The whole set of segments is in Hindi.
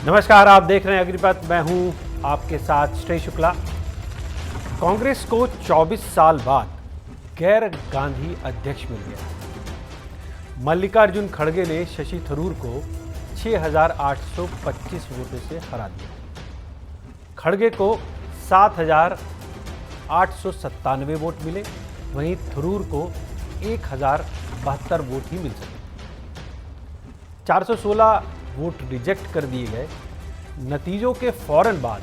नमस्कार, आप देख रहे हैं अग्निपथ। मैं हूं आपके साथ श्रेय शुक्ला। कांग्रेस को 24 साल बाद गैर गांधी अध्यक्ष मिल गया। मल्लिकार्जुन खड़गे ने शशि थरूर को 6,825 वोटों से हरा दिया। खड़गे को 7,897 वोट मिले, वहीं थरूर को 1,072 वोट ही मिल सके। 416 वोट रिजेक्ट कर दिए गए। नतीजों के फौरन बाद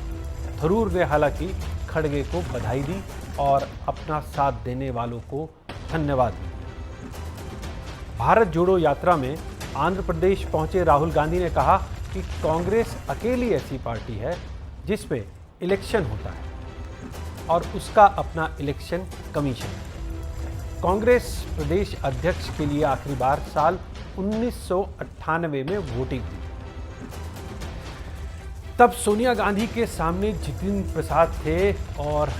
थरूर ने हालांकि खड़गे को बधाई दी और अपना साथ देने वालों को धन्यवाद दिया। भारत जोड़ो यात्रा में आंध्र प्रदेश पहुंचे राहुल गांधी ने कहा कि कांग्रेस अकेली ऐसी पार्टी है जिसमें इलेक्शन होता है और उसका अपना इलेक्शन कमीशन है। कांग्रेस प्रदेश अध्यक्ष के लिए आखिरी बार साल 1998 में वोटिंग हुई। तब सोनिया गांधी के सामने जितेंद्र प्रसाद थे और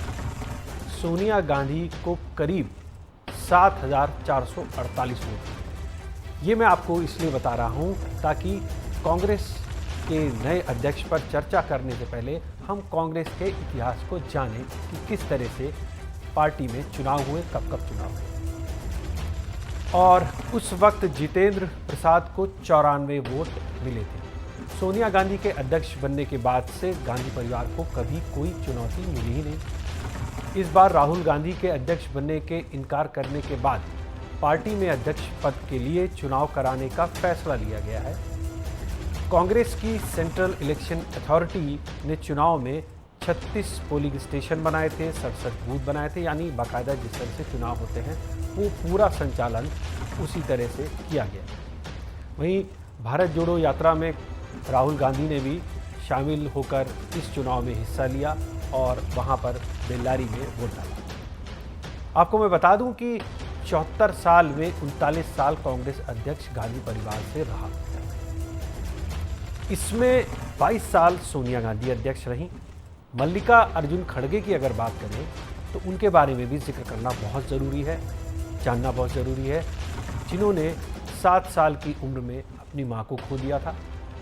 सोनिया गांधी को करीब 7,448 वोट। ये मैं आपको इसलिए बता रहा हूं ताकि कांग्रेस के नए अध्यक्ष पर चर्चा करने से पहले हम कांग्रेस के इतिहास को जानें कि किस तरह से पार्टी में चुनाव हुए, कब कब चुनाव हुए। और उस वक्त जितेंद्र प्रसाद को 94 वोट मिले थे। सोनिया गांधी के अध्यक्ष बनने के बाद से गांधी परिवार को कभी कोई चुनौती मिली ही नहीं। इस बार राहुल गांधी के अध्यक्ष बनने के इनकार करने के बाद पार्टी में अध्यक्ष पद के लिए चुनाव कराने का फैसला लिया गया है। कांग्रेस की सेंट्रल इलेक्शन अथॉरिटी ने चुनाव में 36 पोलिंग स्टेशन बनाए थे, 67 बूथ बनाए थे, यानी बाकायदा जिस तरह से चुनाव होते हैं वो पूरा संचालन उसी तरह से किया गया। वहीं भारत जोड़ो यात्रा में राहुल गांधी ने भी शामिल होकर इस चुनाव में हिस्सा लिया और वहां पर बेल्लारी में वोट डाला। आपको मैं बता दूं कि 74 साल में 39 साल कांग्रेस अध्यक्ष गांधी परिवार से रहा। इसमें 22 साल सोनिया गांधी अध्यक्ष रहीं। मल्लिका अर्जुन खड़गे की अगर बात करें तो उनके बारे में भी जिक्र करना बहुत ज़रूरी है, जानना बहुत ज़रूरी है, जिन्होंने 7 साल की उम्र में अपनी मां को खो दिया था।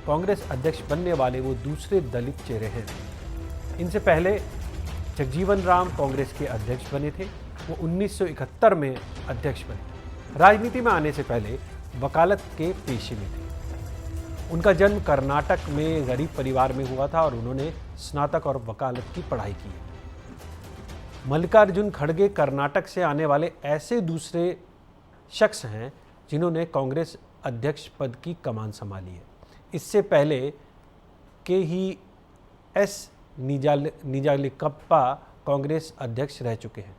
कांग्रेस अध्यक्ष बनने वाले वो दूसरे दलित चेहरे हैं। इनसे पहले जगजीवन राम कांग्रेस के अध्यक्ष बने थे। वो 1971 में अध्यक्ष बने। राजनीति में आने से पहले वकालत के पेशे में थे। उनका जन्म कर्नाटक में गरीब परिवार में हुआ था और उन्होंने स्नातक और वकालत की पढ़ाई की है। मल्लिकार्जुन खड़गे कर्नाटक से आने वाले ऐसे दूसरे शख्स हैं जिन्होंने कांग्रेस अध्यक्ष पद की कमान संभाली है। इससे पहले के ही एस निजालिकप्पा कांग्रेस अध्यक्ष रह चुके हैं।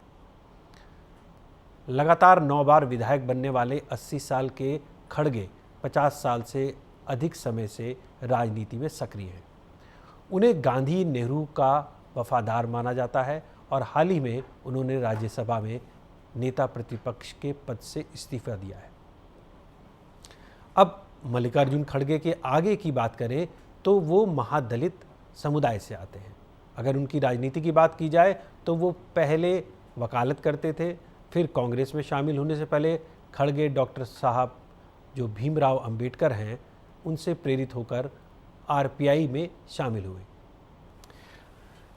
लगातार 9 बार विधायक बनने वाले 80 साल के खड़गे 50 साल से अधिक समय से राजनीति में सक्रिय हैं। उन्हें गांधी नेहरू का वफादार माना जाता है और हाल ही में उन्होंने राज्यसभा में नेता प्रतिपक्ष के पद से इस्तीफा दिया है। अब मल्लिकार्जुन खड़गे के आगे की बात करें तो वो महादलित समुदाय से आते हैं। अगर उनकी राजनीति की बात की जाए तो वो पहले वकालत करते थे, फिर कांग्रेस में शामिल होने से पहले खड़गे डॉक्टर साहब जो भीमराव अंबेडकर हैं उनसे प्रेरित होकर आरपीआई में शामिल हुए।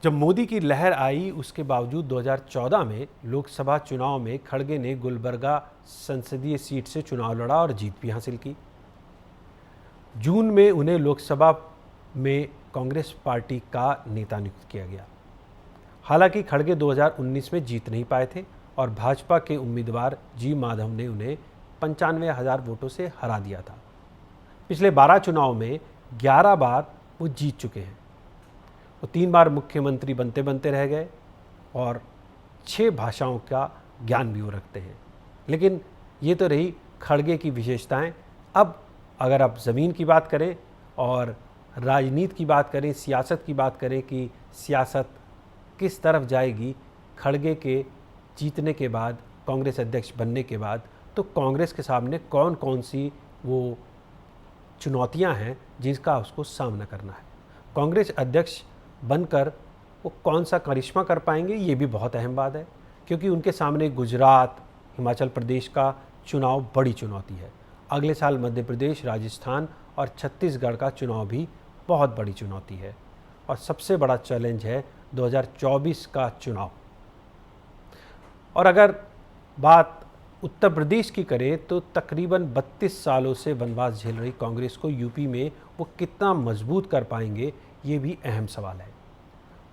जब मोदी की लहर आई उसके बावजूद 2014 में लोकसभा चुनाव में खड़गे ने गुलबर्गा संसदीय सीट से चुनाव लड़ा और जीत भी हासिल की। जून में उन्हें लोकसभा में कांग्रेस पार्टी का नेता नियुक्त किया गया। हालांकि खड़गे 2019 में जीत नहीं पाए थे और भाजपा के उम्मीदवार जी माधव ने उन्हें 95,000 वोटों से हरा दिया था। पिछले 12 चुनाव में 11 बार वो जीत चुके हैं। वो 3 बार मुख्यमंत्री बनते बनते रह गए और 6 भाषाओं का ज्ञान भी वो रखते हैं। लेकिन ये तो रही खड़गे की विशेषताएं। अब अगर आप ज़मीन की बात करें और राजनीति की बात करें, सियासत की बात करें कि सियासत किस तरफ जाएगी खड़गे के जीतने के बाद, कांग्रेस अध्यक्ष बनने के बाद, तो कांग्रेस के सामने कौन कौन सी वो चुनौतियां हैं जिसका उसको सामना करना है। कांग्रेस अध्यक्ष बनकर वो कौन सा करिश्मा कर पाएंगे, ये भी बहुत अहम बात है, क्योंकि उनके सामने गुजरात, हिमाचल प्रदेश का चुनाव बड़ी चुनौती है। अगले साल मध्य प्रदेश, राजस्थान और छत्तीसगढ़ का चुनाव भी बहुत बड़ी चुनौती है और सबसे बड़ा चैलेंज है 2024 का चुनाव। और अगर बात उत्तर प्रदेश की करें तो तकरीबन 32 सालों से वनवास झेल रही कांग्रेस को यूपी में वो कितना मजबूत कर पाएंगे, ये भी अहम सवाल है।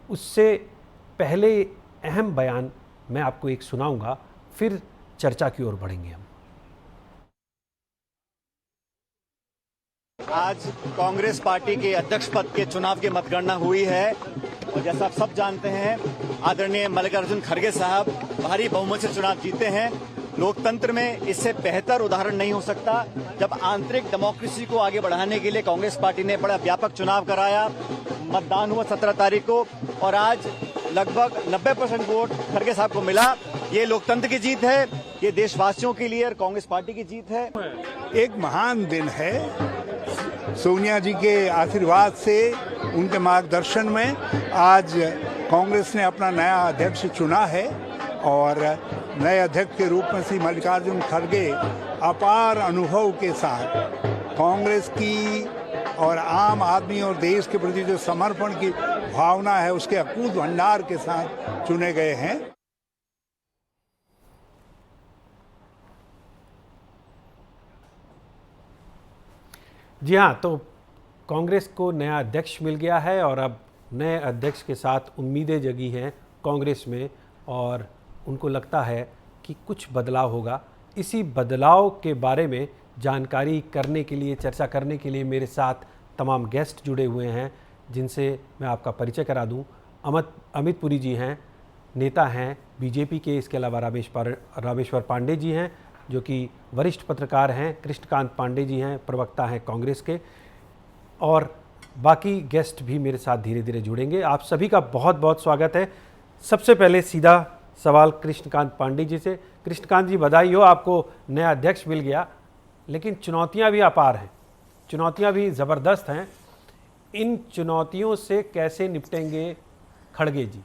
उससे पहले अहम बयान मैं आपको एक सुनाऊंगा, फिर चर्चा की ओर बढ़ेंगे हम। आज कांग्रेस पार्टी के अध्यक्ष पद के चुनाव की मतगणना हुई है और जैसा आप सब जानते हैं आदरणीय मल्लिकार्जुन खड़गे साहब भारी बहुमत से चुनाव जीते हैं। लोकतंत्र में इससे बेहतर उदाहरण नहीं हो सकता जब आंतरिक डेमोक्रेसी को आगे बढ़ाने के लिए कांग्रेस पार्टी ने बड़ा व्यापक चुनाव कराया। मतदान हुआ 17 तारीख को और आज लगभग 90% वोट खड़गे साहब को मिला। ये लोकतंत्र की जीत है, ये देशवासियों के लिए और कांग्रेस पार्टी की जीत है। एक महान दिन है। सोनिया जी के आशीर्वाद से, उनके मार्गदर्शन में आज कांग्रेस ने अपना नया अध्यक्ष चुना है और नए अध्यक्ष के रूप में श्री मल्लिकार्जुन खड़गे अपार अनुभव के साथ कांग्रेस की और आम आदमी और देश के प्रति जो समर्पण की भावना है उसके अकूत भंडार के साथ चुने गए हैं। जी हाँ, तो कांग्रेस को नया अध्यक्ष मिल गया है और अब नए अध्यक्ष के साथ उम्मीदें जगी हैं कांग्रेस में और उनको लगता है कि कुछ बदलाव होगा। इसी बदलाव के बारे में जानकारी करने के लिए, चर्चा करने के लिए मेरे साथ तमाम गेस्ट जुड़े हुए हैं, जिनसे मैं आपका परिचय करा दूं। अमित पुरी जी हैं, नेता हैं बीजेपी के। इसके अलावा रामेश्वर पांडे जी हैं जो कि वरिष्ठ पत्रकार हैं। कृष्णकांत पांडे जी हैं, प्रवक्ता हैं कांग्रेस के। और बाकी गेस्ट भी मेरे साथ धीरे धीरे जुड़ेंगे। आप सभी का बहुत बहुत स्वागत है। सबसे पहले सीधा सवाल कृष्णकांत पांडे जी से। कृष्णकांत जी, बधाई हो, आपको नया अध्यक्ष मिल गया, लेकिन चुनौतियां भी अपार हैं, चुनौतियां भी ज़बरदस्त हैं। इन चुनौतियों से कैसे निपटेंगे खड़गे जी?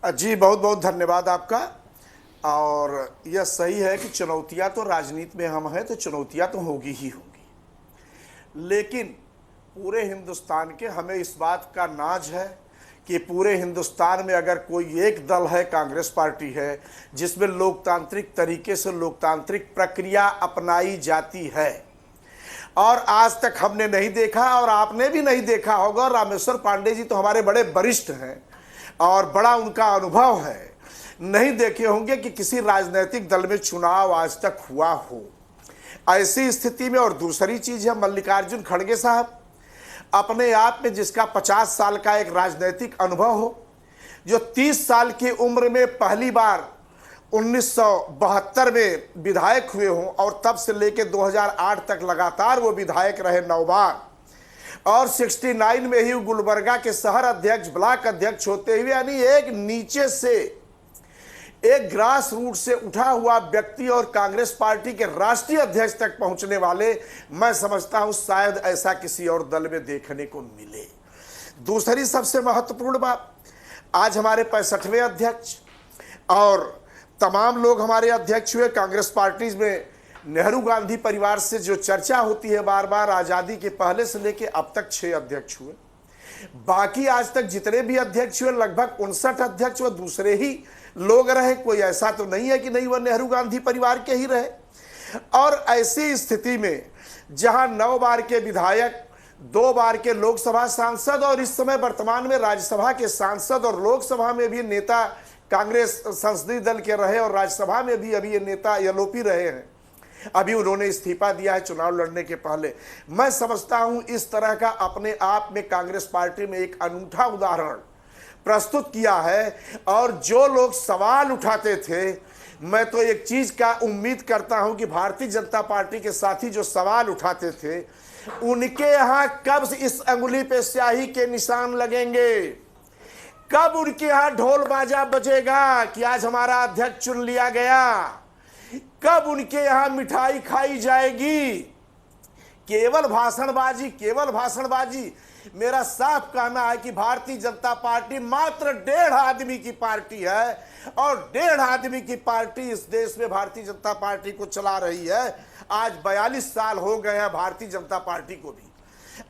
जी बहुत बहुत धन्यवाद आपका। और यह सही है कि चुनौतियां तो राजनीति में हम हैं तो चुनौतियां तो होगी ही होगी, लेकिन पूरे हिंदुस्तान के हमें इस बात का नाज है कि पूरे हिंदुस्तान में अगर कोई एक दल है, कांग्रेस पार्टी है, जिसमें लोकतांत्रिक तरीके से लोकतांत्रिक प्रक्रिया अपनाई जाती है। और आज तक हमने नहीं देखा और आपने भी नहीं देखा होगा। रामेश्वर पांडे जी तो हमारे बड़े वरिष्ठ हैं और बड़ा उनका अनुभव है, नहीं देखे होंगे कि किसी राजनीतिक दल में चुनाव आज तक हुआ हो। ऐसी स्थिति में और दूसरी चीज है, मल्लिकार्जुन खड़गे साहब अपने आप में जिसका 50 साल का एक राजनीतिक अनुभव हो, जो 30 साल की उम्र में पहली बार 1972 में विधायक हुए हों और तब से लेकर 2008 तक लगातार वो विधायक रहे 9 बार, और 69 में ही गुलबर्गा के शहर अध्यक्ष, ब्लॉक अध्यक्ष होते हुए, यानी एक नीचे से, एक ग्रास रूट से उठा हुआ व्यक्ति और कांग्रेस पार्टी के राष्ट्रीय अध्यक्ष तक पहुंचने वाले, मैं समझता हूं शायद ऐसा किसी और दल में देखने को मिले। दूसरी सबसे महत्वपूर्ण बात, आज हमारे 65वें अध्यक्ष और तमाम लोग हमारे अध्यक्ष हुए। कांग्रेस पार्टी में नेहरू गांधी परिवार से जो चर्चा होती है बार बार, आज़ादी के पहले से लेके अब तक 6 अध्यक्ष हुए। बाकी आज तक जितने भी अध्यक्ष हुए लगभग 59 अध्यक्ष वो दूसरे ही लोग रहे। कोई ऐसा तो नहीं है कि नहीं वह नेहरू गांधी परिवार के ही रहे। और ऐसी स्थिति में जहां 9 बार के विधायक, 2 बार के लोकसभा सांसद और इस समय वर्तमान में राज्यसभा के सांसद और लोकसभा में भी नेता कांग्रेस संसदीय दल के रहे और राज्यसभा में भी अभी ये नेता एलओपी रहे हैं, अभी उन्होंने इस्तीफा दिया है चुनाव लड़ने के पहले। मैं समझता हूं इस तरह का अपने आप में कांग्रेस पार्टी में एक अनूठा उदाहरण प्रस्तुत किया है। और जो लोग सवाल उठाते थे, मैं तो एक चीज का उम्मीद करता हूं कि भारतीय जनता पार्टी के साथी जो सवाल उठाते थे, उनके यहां कब इस अंगुली पे स्याही के निशान लगेंगे, कब उनके यहां ढोल बाजा बजेगा कि आज हमारा अध्यक्ष चुन लिया गया, कब उनके यहां मिठाई खाई जाएगी। केवल भाषणबाजी मेरा साफ कहना है कि भारतीय जनता पार्टी मात्र 1.5 आदमी की पार्टी है, और 1.5 आदमी की पार्टी इस देश में भारतीय जनता पार्टी को चला रही है। आज 42 साल हो गए हैं भारतीय जनता पार्टी को भी।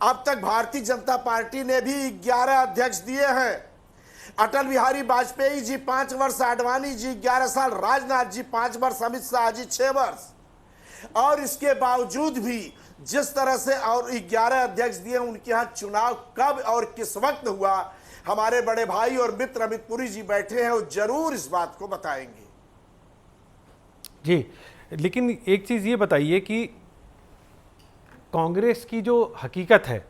अब तक भारतीय जनता पार्टी ने भी 11 अध्यक्ष दिए हैं। अटल बिहारी वाजपेयी जी 5 वर्ष, आडवाणी जी 11 साल, राजनाथ जी 5 वर्ष, अमित शाह जी 6 वर्ष, और इसके बावजूद भी जिस तरह से और 11 अध्यक्ष दिए, उनके यहाँ चुनाव कब और किस वक्त हुआ, हमारे बड़े भाई और मित्र अमित पुरी जी बैठे हैं, वो जरूर इस बात को बताएंगे। जी, लेकिन एक चीज़ ये बताइए कि कांग्रेस की जो हकीकत है,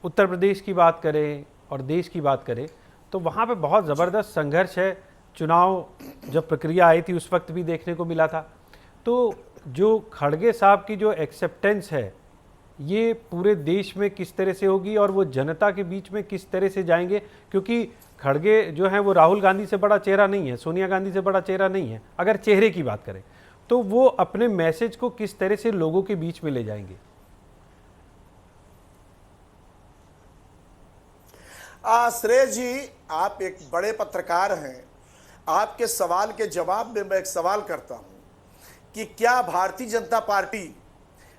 उत्तर प्रदेश की बात करें और देश की बात करें, तो वहाँ पे बहुत ज़बरदस्त संघर्ष है। चुनाव जब प्रक्रिया आई थी उस वक्त भी देखने को मिला था। तो जो खड़गे साहब की जो एक्सेप्टेंस है, ये पूरे देश में किस तरह से होगी और वो जनता के बीच में किस तरह से जाएंगे? क्योंकि खड़गे जो हैं वो राहुल गांधी से बड़ा चेहरा नहीं है, सोनिया गांधी से बड़ा चेहरा नहीं है। अगर चेहरे की बात करें तो वो अपने मैसेज को किस तरह से लोगों के बीच में ले जाएंगे? श्रेय जी, आप एक बड़े पत्रकार हैं। आपके सवाल के जवाब में मैं एक सवाल करता हूं कि क्या भारतीय जनता पार्टी,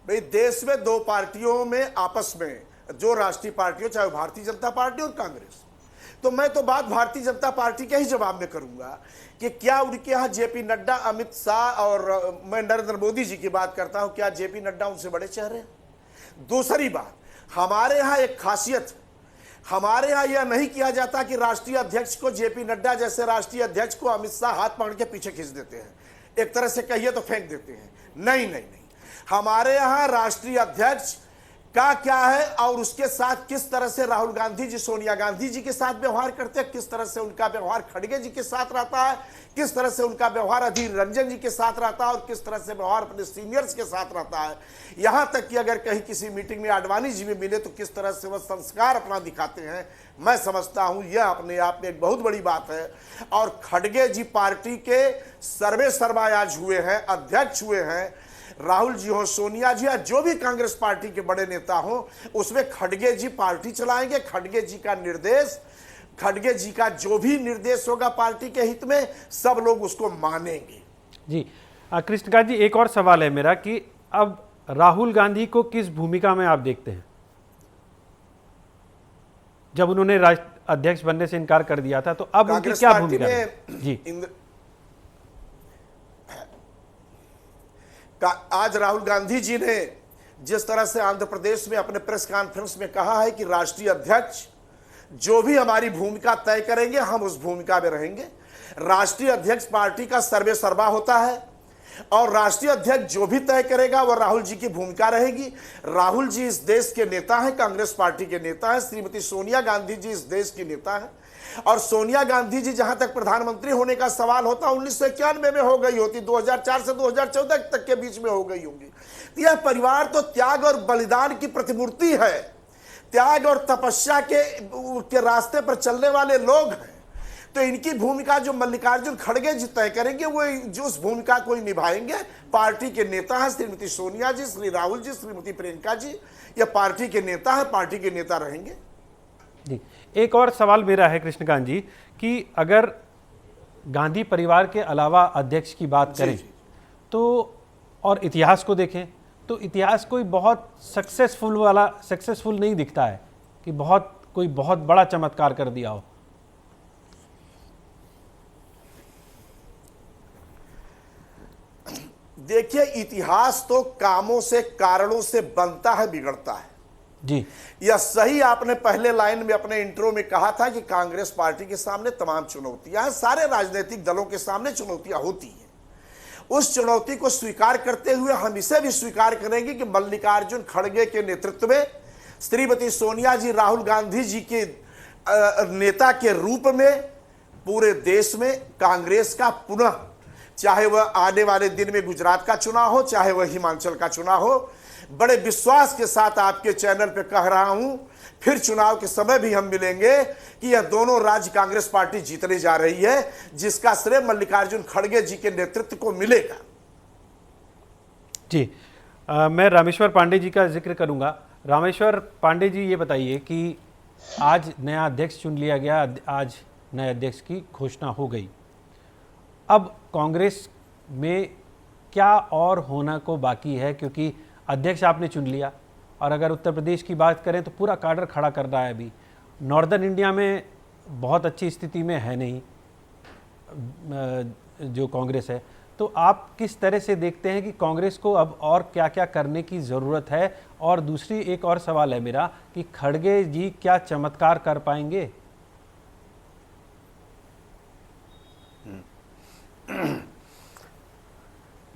भाई देश में 2 पार्टियों में आपस में जो राष्ट्रीय पार्टी हो, चाहे भारतीय जनता पार्टी और कांग्रेस, तो मैं तो बात भारतीय जनता पार्टी के ही जवाब में करूंगा कि क्या उनके यहाँ जेपी नड्डा, अमित शाह और मैं नरेंद्र मोदी जी की बात करता हूं, क्या जेपी नड्डा उनसे बड़े चेहरे हैं? दूसरी बात, हमारे यहाँ एक खासियत, हमारे यहाँ यह नहीं किया जाता कि राष्ट्रीय अध्यक्ष को, जेपी नड्डा जैसे राष्ट्रीय अध्यक्ष को अमित शाह हाथ पकड़ के पीछे खींच देते हैं, एक तरह से कहिए तो फेंक देते हैं। नहीं नहीं नहीं, हमारे यहाँ राष्ट्रीय अध्यक्ष का क्या है और उसके साथ किस तरह से राहुल गांधी जी सोनिया गांधी जी के साथ व्यवहार करते हैं, किस तरह से उनका व्यवहार खड़गे जी के साथ रहता है, किस तरह से उनका व्यवहार अधीर रंजन जी के साथ रहता है और किस तरह से व्यवहार अपने सीनियर्स के साथ रहता है। यहाँ तक कि अगर कहीं किसी मीटिंग में आडवाणी जी भी मिले तो किस तरह से वह संस्कार अपना दिखाते हैं, मैं समझता हूँ यह अपने आप में एक बहुत बड़ी बात है। और खड़गे जी पार्टी के सर्वे सर्वा आज हुए हैं, अध्यक्ष हुए हैं। राहुल जी हो, सोनिया जी या जो भी कांग्रेस पार्टी के बड़े नेता हो, उसमें खड़गे जी पार्टी चलाएंगे। खड़गे जी का निर्देश, खड़गे जी का जो भी निर्देश होगा पार्टी के हित में, सब लोग उसको मानेंगे। जी, कृष्णकांत जी, एक और सवाल है मेरा कि अब राहुल गांधी को किस भूमिका में आप देखते हैं? जब उन्होंने राष्ट्र अध्यक्ष बनने से इनकार कर दिया था, तो अब उनकी क्या भूमिका है? जी, आज राहुल गांधी जी ने जिस तरह से आंध्र प्रदेश में अपने प्रेस कॉन्फ्रेंस में कहा है कि राष्ट्रीय अध्यक्ष जो भी हमारी भूमिका तय करेंगे, हम उस भूमिका में रहेंगे। राष्ट्रीय अध्यक्ष पार्टी का सर्वे सर्वा होता है और राष्ट्रीय अध्यक्ष जो भी तय करेगा वह राहुल जी की भूमिका रहेगी। राहुल जी इस देश के नेता हैं, कांग्रेस पार्टी के नेता हैं। श्रीमती सोनिया गांधी जी इस देश की नेता हैं और सोनिया गांधी जी जहां तक प्रधानमंत्री होने का सवाल होता 1991 में हो गई होती, 2004 से 2014 तक के बीच में हो गई होंगी। यह परिवार तो त्याग और बलिदान की प्रतिमूर्ति है, त्याग और तपस्या के रास्ते पर चलने वाले लोग हैं। तो इनकी भूमिका जो मल्लिकार्जुन खड़गे जी तय करेंगे, वो जो उस भूमिका को निभाएंगे। पार्टी के नेता हैं श्रीमती सोनिया जी, श्री राहुल जी, श्रीमती प्रियंका जी, ये पार्टी के नेता हैं, पार्टी के नेता रहेंगे। जी, एक और सवाल मेरा है कृष्णकांत जी कि अगर गांधी परिवार के अलावा अध्यक्ष की बात करें तो और इतिहास को देखें तो इतिहास कोई बहुत सक्सेसफुल नहीं दिखता है कि कोई बहुत बड़ा चमत्कार कर दिया हो। देखिए, इतिहास तो कामों से, कारणों से बनता है, बिगड़ता है। जी, यह सही आपने पहले लाइन में अपने इंट्रो में कहा था कि कांग्रेस पार्टी के सामने तमाम चुनौतियां हैं, सारे राजनीतिक दलों के सामने चुनौतियां होती हैं। उस चुनौती को स्वीकार करते हुए हम इसे भी स्वीकार करेंगे कि मल्लिकार्जुन खड़गे के नेतृत्व में श्रीमती सोनिया जी राहुल गांधी जी के नेता के रूप में पूरे देश में कांग्रेस का पुनः, चाहे वह आने वाले दिन में गुजरात का चुनाव हो, चाहे वह हिमाचल का चुनाव हो, बड़े विश्वास के साथ आपके चैनल पे कह रहा हूं, फिर चुनाव के समय भी हम मिलेंगे कि यह दोनों राज्य कांग्रेस पार्टी जीतने जा रही है, जिसका श्रेय मल्लिकार्जुन खड़गे जी के नेतृत्व को मिलेगा। जी, मैं रामेश्वर पांडे जी का जिक्र करूंगा। रामेश्वर पांडे जी, ये बताइए कि आज नया अध्यक्ष चुन लिया गया, आज नए अध्यक्ष की घोषणा हो गई। अब कांग्रेस में क्या और होना को बाकी है, क्योंकि अध्यक्ष आपने चुन लिया और अगर उत्तर प्रदेश की बात करें तो पूरा काडर खड़ा कर रहा है। अभी नॉर्दर्न इंडिया में बहुत अच्छी स्थिति में है नहीं जो कांग्रेस है, तो आप किस तरह से देखते हैं कि कांग्रेस को अब और क्या क्या करने की ज़रूरत है? और दूसरी एक और सवाल है मेरा कि खड़गे जी क्या चमत्कार कर पाएंगे?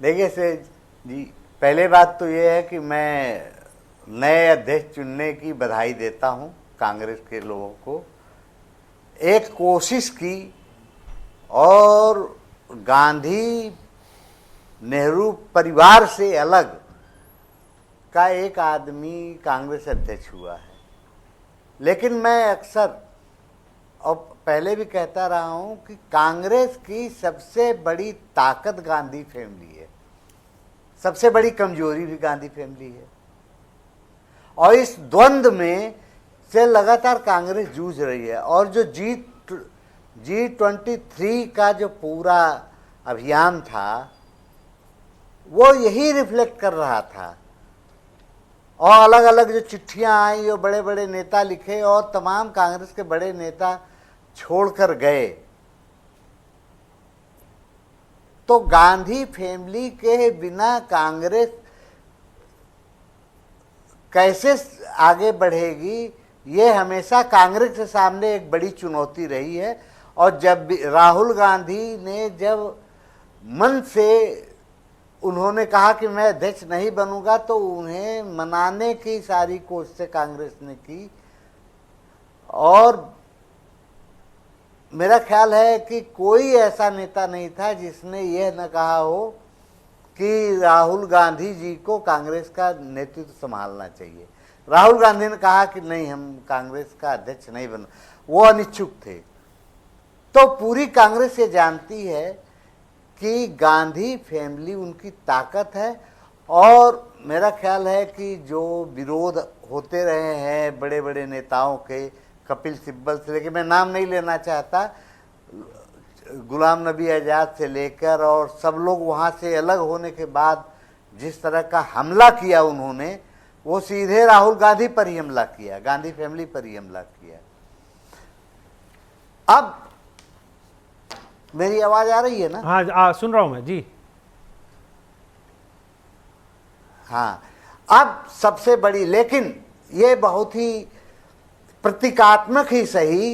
देखिए सेठ जी, पहले बात तो ये है कि मैं नए अध्यक्ष चुनने की बधाई देता हूं कांग्रेस के लोगों को। एक कोशिश की और गांधी नेहरू परिवार से अलग का एक आदमी कांग्रेस अध्यक्ष हुआ है। लेकिन मैं अक्सर और पहले भी कहता रहा हूं कि कांग्रेस की सबसे बड़ी ताकत गांधी फैमिली है, सबसे बड़ी कमजोरी भी गांधी फैमिली है। और इस द्वंद्व में से लगातार कांग्रेस जूझ रही है। और जो G23 का जो पूरा अभियान था वो यही रिफ्लेक्ट कर रहा था। और अलग अलग जो चिट्ठियां आई और बड़े बड़े नेता लिखे और तमाम कांग्रेस के बड़े नेता छोड़कर गए, तो गांधी फैमिली के बिना कांग्रेस कैसे आगे बढ़ेगी, ये हमेशा कांग्रेस के सामने एक बड़ी चुनौती रही है। और जब राहुल गांधी ने जब मन से उन्होंने कहा कि मैं अध्यक्ष नहीं बनूंगा, तो उन्हें मनाने की सारी कोशिशें कांग्रेस ने की। और मेरा ख्याल है कि कोई ऐसा नेता नहीं था जिसने यह न कहा हो कि राहुल गांधी जी को कांग्रेस का नेतृत्व संभालना चाहिए। राहुल गांधी ने कहा कि नहीं, हम कांग्रेस का अध्यक्ष नहीं बन, वो अनिच्छुक थे। तो पूरी कांग्रेस ये जानती है कि गांधी फैमिली उनकी ताकत है। और मेरा ख्याल है कि जो विरोध होते रहे हैं बड़े बड़े नेताओं के, कपिल सिब्बल से लेकर, मैं नाम नहीं लेना चाहता, गुलाम नबी आज़ाद से लेकर, और सब लोग वहाँ से अलग होने के बाद जिस तरह का हमला किया उन्होंने, वो सीधे राहुल गांधी पर ही हमला किया, गांधी फैमिली पर ही हमला किया। अब मेरी आवाज आ रही है ना? हाँ, सुन रहा हूं मैं जी। हाँ, अब सबसे बड़ी, लेकिन ये बहुत ही प्रतीकात्मक ही सही,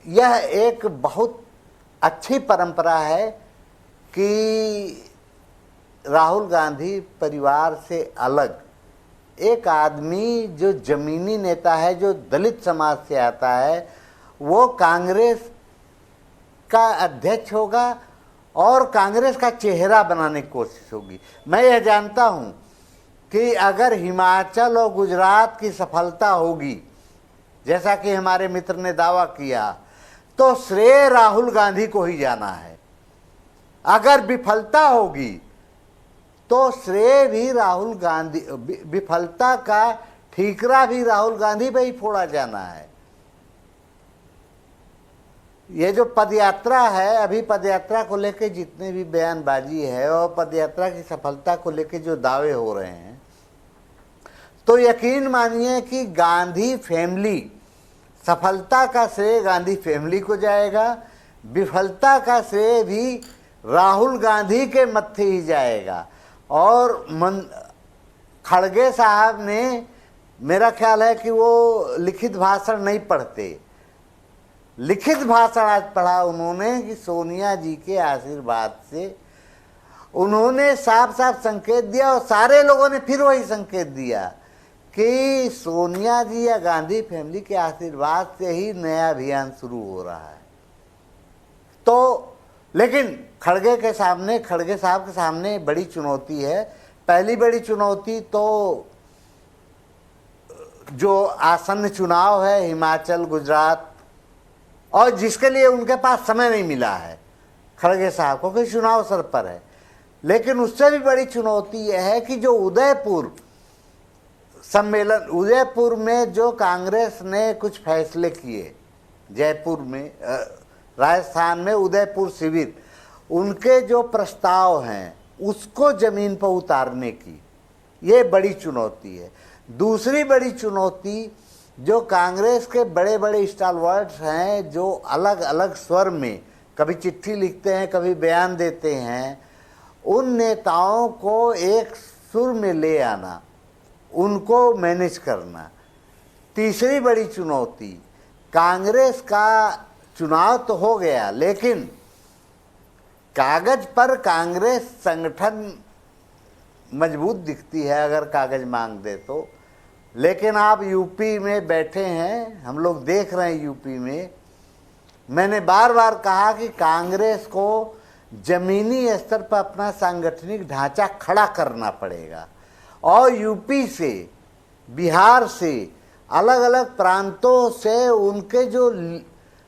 यह एक बहुत अच्छी परंपरा है कि राहुल गांधी परिवार से अलग एक आदमी जो जमीनी नेता है, जो दलित समाज से आता है, वो कांग्रेस का अध्यक्ष होगा और कांग्रेस का चेहरा बनाने की कोशिश होगी। मैं यह जानता हूं कि अगर हिमाचल और गुजरात की सफलता होगी, जैसा कि हमारे मित्र ने दावा किया, तो श्रेय राहुल गांधी को ही जाना है। अगर विफलता होगी तो श्रेय भी राहुल गांधी, विफलता का ठीकरा भी राहुल गांधी पे ही फोड़ा जाना है। ये जो पदयात्रा है, अभी पदयात्रा को लेकर जितने भी बयानबाजी है और पदयात्रा की सफलता को लेकर जो दावे हो रहे हैं, तो यकीन मानिए कि गांधी फैमिली, सफलता का श्रेय गांधी फैमिली को जाएगा, विफलता का श्रेय भी राहुल गांधी के मत्थे ही जाएगा। और खड़गे साहब ने, मेरा ख्याल है कि वो लिखित भाषण नहीं पढ़ते, लिखित भाषण आज पढ़ा उन्होंने कि सोनिया जी के आशीर्वाद से उन्होंने साफ साफ संकेत दिया, और सारे लोगों ने फिर वही संकेत दिया कि सोनिया जी या गांधी फैमिली के आशीर्वाद से ही नया अभियान शुरू हो रहा है। तो लेकिन खड़गे साहब के सामने बड़ी चुनौती है। पहली बड़ी चुनौती तो जो आसन्न चुनाव है हिमाचल, गुजरात, और जिसके लिए उनके पास समय नहीं मिला है खड़गे साहब को, कि चुनाव सर पर है। लेकिन उससे भी बड़ी चुनौती यह है कि जो उदयपुर सम्मेलन उदयपुर में जो कांग्रेस ने कुछ फैसले किए, जयपुर में, राजस्थान में उदयपुर शिविर, उनके जो प्रस्ताव हैं उसको जमीन पर उतारने की, ये बड़ी चुनौती है। दूसरी बड़ी चुनौती, जो कांग्रेस के बड़े बड़े स्टालवर्ड्स हैं, जो अलग अलग स्वर में कभी चिट्ठी लिखते हैं, कभी बयान देते हैं, उन नेताओं को एक सुर में ले आना, उनको मैनेज करना। तीसरी बड़ी चुनौती, कांग्रेस का चुनाव तो हो गया, लेकिन कागज पर कांग्रेस संगठन मजबूत दिखती है अगर कागज मांग दे तो, लेकिन आप यूपी में बैठे हैं, हम लोग देख रहे हैं यूपी में। मैंने बार बार कहा कि कांग्रेस को जमीनी स्तर पर अपना सांगठनिक ढांचा खड़ा करना पड़ेगा, और यूपी से, बिहार से, अलग अलग प्रांतों से उनके जो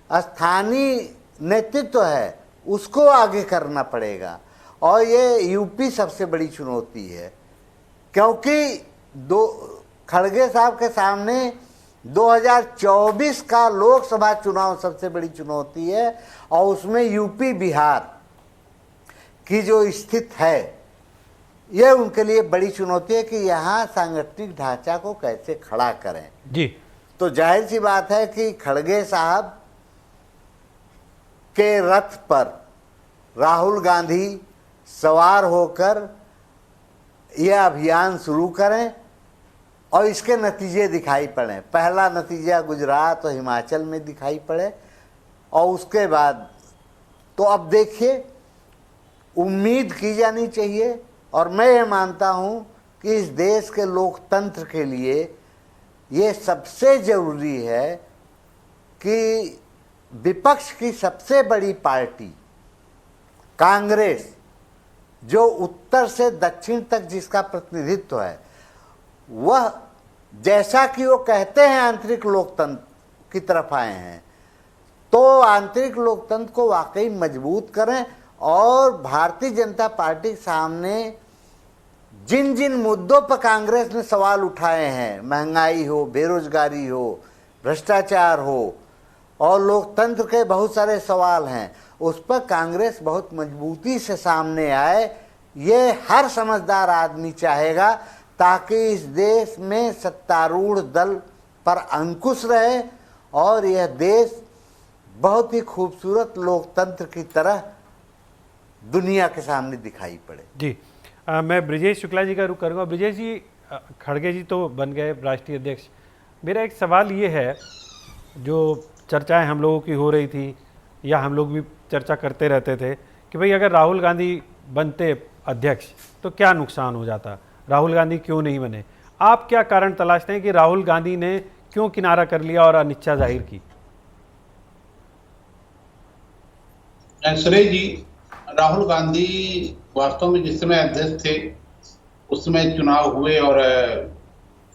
स्थानीय नेतृत्व है उसको आगे करना पड़ेगा। और ये यूपी सबसे बड़ी चुनौती है, क्योंकि खड़गे साहब के सामने 2024 का लोकसभा चुनाव सबसे बड़ी चुनौती है, और उसमें यूपी बिहार की जो स्थिति है, यह उनके लिए बड़ी चुनौती है कि यहाँ सांगठनिक ढांचा को कैसे खड़ा करें। जी, तो जाहिर सी बात है कि खड़गे साहब के रथ पर राहुल गांधी सवार होकर यह अभियान शुरू करें और इसके नतीजे दिखाई पड़े। पहला नतीजा गुजरात और हिमाचल में दिखाई पड़े, और उसके बाद तो अब देखिए, उम्मीद की जानी चाहिए। और मैं ये मानता हूँ कि इस देश के लोकतंत्र के लिए ये सबसे ज़रूरी है कि विपक्ष की सबसे बड़ी पार्टी कांग्रेस, जो उत्तर से दक्षिण तक जिसका प्रतिनिधित्व है, वह जैसा कि वो कहते हैं आंतरिक लोकतंत्र की तरफ आए हैं, तो आंतरिक लोकतंत्र को वाकई मजबूत करें। और भारतीय जनता पार्टी के सामने जिन जिन मुद्दों पर कांग्रेस ने सवाल उठाए हैं, महंगाई हो, बेरोजगारी हो, भ्रष्टाचार हो, और लोकतंत्र के बहुत सारे सवाल हैं, उस पर कांग्रेस बहुत मजबूती से सामने आए। ये हर समझदार आदमी चाहेगा, ताकि इस देश में सत्तारूढ़ दल पर अंकुश रहे और यह देश बहुत ही खूबसूरत लोकतंत्र की तरह दुनिया के सामने दिखाई पड़े। जी, मैं ब्रिजेश शुक्ला जी का रुख करूँगा। ब्रिजेश जी, खड़गे जी तो बन गए राष्ट्रीय अध्यक्ष। मेरा एक सवाल ये है, जो चर्चाएं हम लोगों की हो रही थी, या हम लोग भी चर्चा करते रहते थे कि भाई अगर राहुल गांधी बनते अध्यक्ष तो क्या नुकसान हो जाता, राहुल गांधी क्यों नहीं बने। आप क्या कारण तलाशते हैं कि राहुल गांधी ने क्यों किनारा कर लिया और अनिच्छा जाहिर की? सुरेश जी, राहुल गांधी वास्तव में जिस समय अध्यक्ष थे उस समय चुनाव हुए और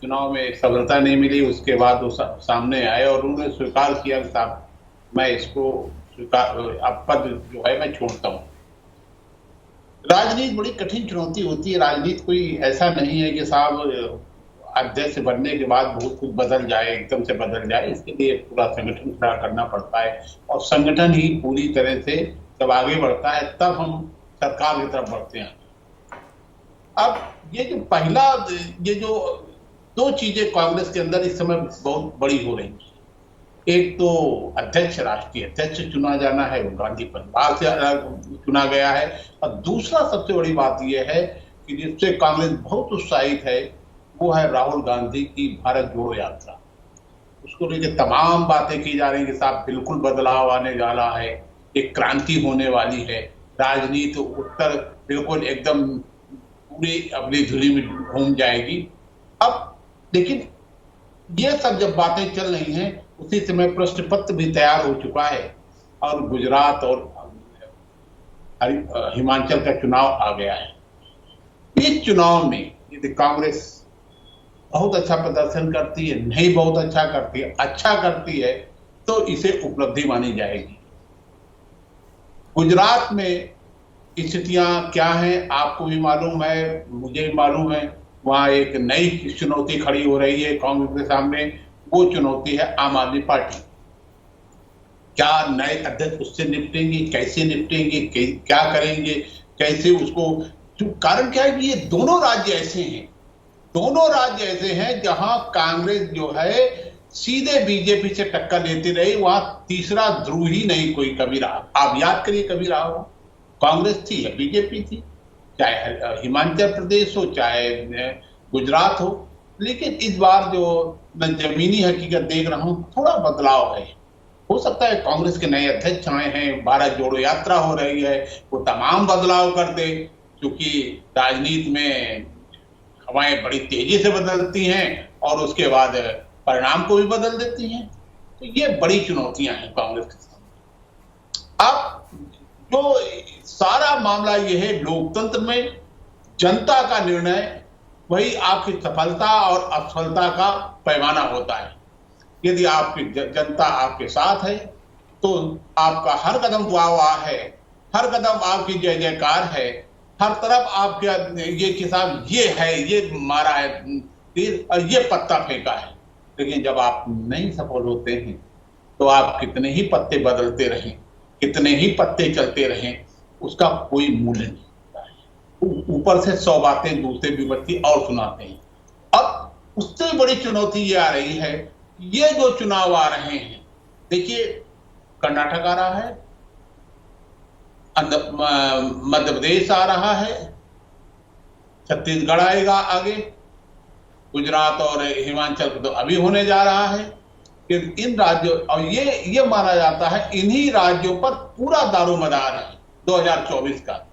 चुनाव में सफलता नहीं मिली। उसके बाद वो सामने आए और उन्होंने स्वीकार किया कि साहब मैं इसको स्वीकार, अब पद जो है मैं छोड़ता हूँ। राजनीति बड़ी कठिन चुनौती होती है। राजनीति कोई ऐसा नहीं है कि साहब अध्यक्ष बनने के बाद बहुत कुछ बदल जाए, एकदम से बदल जाए। इसके लिए पूरा संगठन खड़ा करना पड़ता है, और संगठन ही पूरी तरह से जब आगे बढ़ता है तब हम सरकार की तरफ बढ़ते हैं। अब ये जो पहला, ये जो दो चीजें कांग्रेस के अंदर इस समय बहुत बड़ी हो रही हैं। एक तो अध्यक्ष, राष्ट्रीय अध्यक्ष चुना जाना है, वो गांधी परिवार से चुना गया है। और दूसरा सबसे बड़ी बात यह है कि जिससे कांग्रेस बहुत उत्साहित है, वो है राहुल गांधी की भारत जोड़ो यात्रा। उसको लेकर तमाम बातें की जा रही हैं कि साहब बिल्कुल बदलाव आने वाला है, एक क्रांति होने वाली है, राजनीति उत्तर बिल्कुल एकदम पूरी अपनी धुरी में घूम जाएगी। अब लेकिन ये सब जब बातें चल रही हैं, उसी समय प्रश्न पत्र भी तैयार हो चुका है और गुजरात और हिमाचल का चुनाव आ गया है। इस चुनाव में यदि कांग्रेस बहुत अच्छा प्रदर्शन करती है, नहीं बहुत अच्छा करती है, अच्छा करती है, तो इसे उपलब्धि मानी जाएगी। गुजरात में स्थितियां क्या हैं आपको भी मालूम है, मुझे भी मालूम है। वहां एक नई चुनौती खड़ी हो रही है कांग्रेस के सामने। वो चुनौती है आम आदमी पार्टी। क्या नए अध्यक्ष उससे निपटेंगे, कैसे निपटेंगे, क्या करेंगे, कैसे उसको। कारण क्या है कि ये दोनों राज्य ऐसे हैं जहां कांग्रेस जो है सीधे बीजेपी से टक्कर लेती रही। वहां तीसरा ध्रुव ही नहीं कोई कभी रहा। आप याद करिए, कभी रहा हो? कांग्रेस थी या बीजेपी थी, चाहे हिमाचल प्रदेश हो चाहे गुजरात हो। लेकिन इस बार जो मैं जमीनी हकीकत देख रहा हूं, थोड़ा बदलाव है। हो सकता है कांग्रेस के नए अध्यक्ष आए हैं, भारत जोड़ो यात्रा हो रही है, वो तमाम बदलाव कर दे, क्योंकि राजनीति में हवाएं बड़ी तेजी से बदलती हैं और उसके बाद परिणाम को भी बदल देती हैं। तो ये बड़ी चुनौतियां हैं कांग्रेस के सामने। अब जो सारा मामला ये है, लोकतंत्र में जनता का निर्णय वही आपकी सफलता और असफलता का पैमाना होता है। यदि आपकी जनता आपके साथ है तो आपका हर कदम वाह वाह है, हर कदम आपकी जय जयकार है, हर तरफ आपके ये किसान ये है, ये मारा है तीर और ये पत्ता फेंका है। लेकिन जब आप नहीं सफल होते हैं तो आप कितने ही पत्ते बदलते रहें, कितने ही पत्ते चलते रहें, उसका कोई मूल्य नहीं होता है। ऊपर से 100 बातें दूसरे विपत्ति और सुनाते हैं। अब उससे बड़ी चुनौती ये आ रही है, ये जो चुनाव आ रहे हैं, देखिए कर्नाटक आ रहा है, मध्य प्रदेश आ रहा है, छत्तीसगढ़ आएगा आगे, गुजरात और हिमाचल तो अभी होने जा रहा है। कि इन राज्यों और ये माना जाता है इन्हीं राज्यों पर पूरा दारोमदार है 2024 का।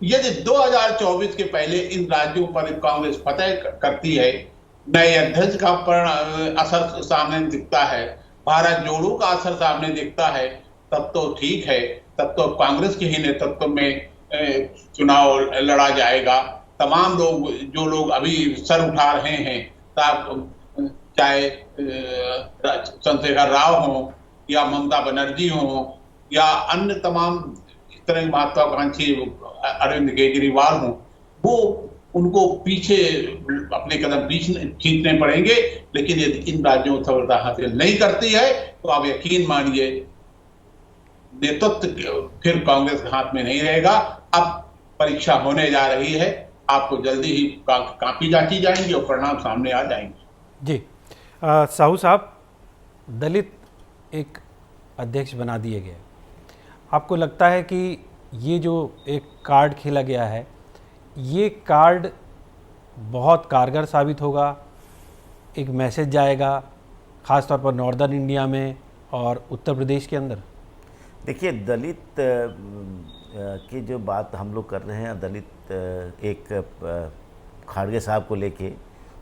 यदि 2024 के पहले इन राज्यों पर कांग्रेस फतह करती है, नए अध्यक्ष का असर सामने दिखता है, भारत जोड़ो का असर सामने दिखता है, तब तो ठीक है, तब तो कांग्रेस के ही नेतृत्व में चुनाव लड़ा जाएगा। तमाम लोग जो लोग अभी सर उठा रहे हैं, चाहे चंद्रशेखर राव हो या ममता बनर्जी हो या अन्य तमाम इस तरह के महत्वाकांक्षी अरविंद केजरीवाल हो, वो उनको पीछे अपने कदम खींचने पड़ेंगे। लेकिन यदि इन राज्यों को सफलता हासिल नहीं करती है तो आप यकीन मानिए नेतृत्व फिर कांग्रेस के हाथ में नहीं रहेगा। अब परीक्षा होने जा रही है, आपको जल्दी ही कापी जांची जाएंगी और परिणाम सामने आ जाएंगे। जी साहू साहब, दलित एक अध्यक्ष बना दिए गए, आपको लगता है कि ये जो एक कार्ड खेला गया है, ये कार्ड बहुत कारगर साबित होगा, एक मैसेज जाएगा ख़ास तौर पर नॉर्दर्न इंडिया में और उत्तर प्रदेश के अंदर? देखिए, दलित की जो बात हम लोग कर रहे हैं, दलित एक खाड़गे साहब को लेके,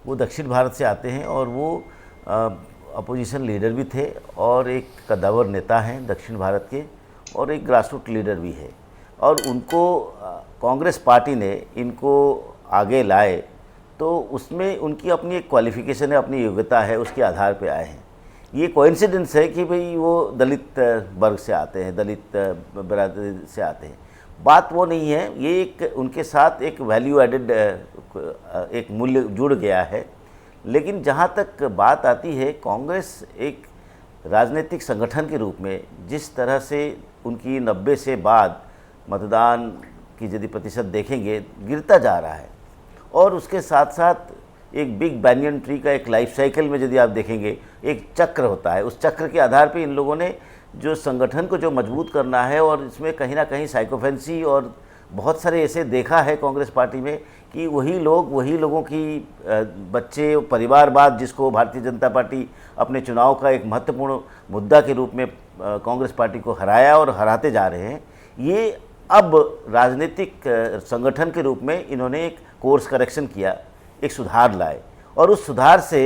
वो दक्षिण भारत से आते हैं और वो अपोजिशन लीडर भी थे और एक कद्दावर नेता हैं दक्षिण भारत के और एक ग्रासरूट लीडर भी है। और उनको कांग्रेस पार्टी ने इनको आगे लाए तो उसमें उनकी अपनी एक क्वालिफिकेशन है, अपनी योग्यता है, उसके आधार पे आए हैं। ये कोइंसिडेंस है कि भाई वो दलित वर्ग से आते हैं, दलित बरादरी से आते हैं। बात वो नहीं है, ये एक उनके साथ एक वैल्यू एडेड एक मूल्य जुड़ गया है। लेकिन जहाँ तक बात आती है, कांग्रेस एक राजनीतिक संगठन के रूप में जिस तरह से उनकी 90 से बाद मतदान की यदि प्रतिशत देखेंगे गिरता जा रहा है, और उसके साथ साथ एक बिग बैनियन ट्री का एक लाइफ साइकिल में यदि आप देखेंगे एक चक्र होता है, उस चक्र के आधार पे इन लोगों ने जो संगठन को जो मजबूत करना है, और इसमें कहीं ना कहीं साइकोफेंसी और बहुत सारे ऐसे देखा है कांग्रेस पार्टी में कि वही लोगों की बच्चे परिवारवाद, जिसको भारतीय जनता पार्टी अपने चुनाव का एक महत्वपूर्ण मुद्दा के रूप में कांग्रेस पार्टी को हराया और हराते जा रहे हैं, ये अब राजनीतिक संगठन के रूप में इन्होंने एक कोर्स करेक्शन किया, एक सुधार लाए, और उस सुधार से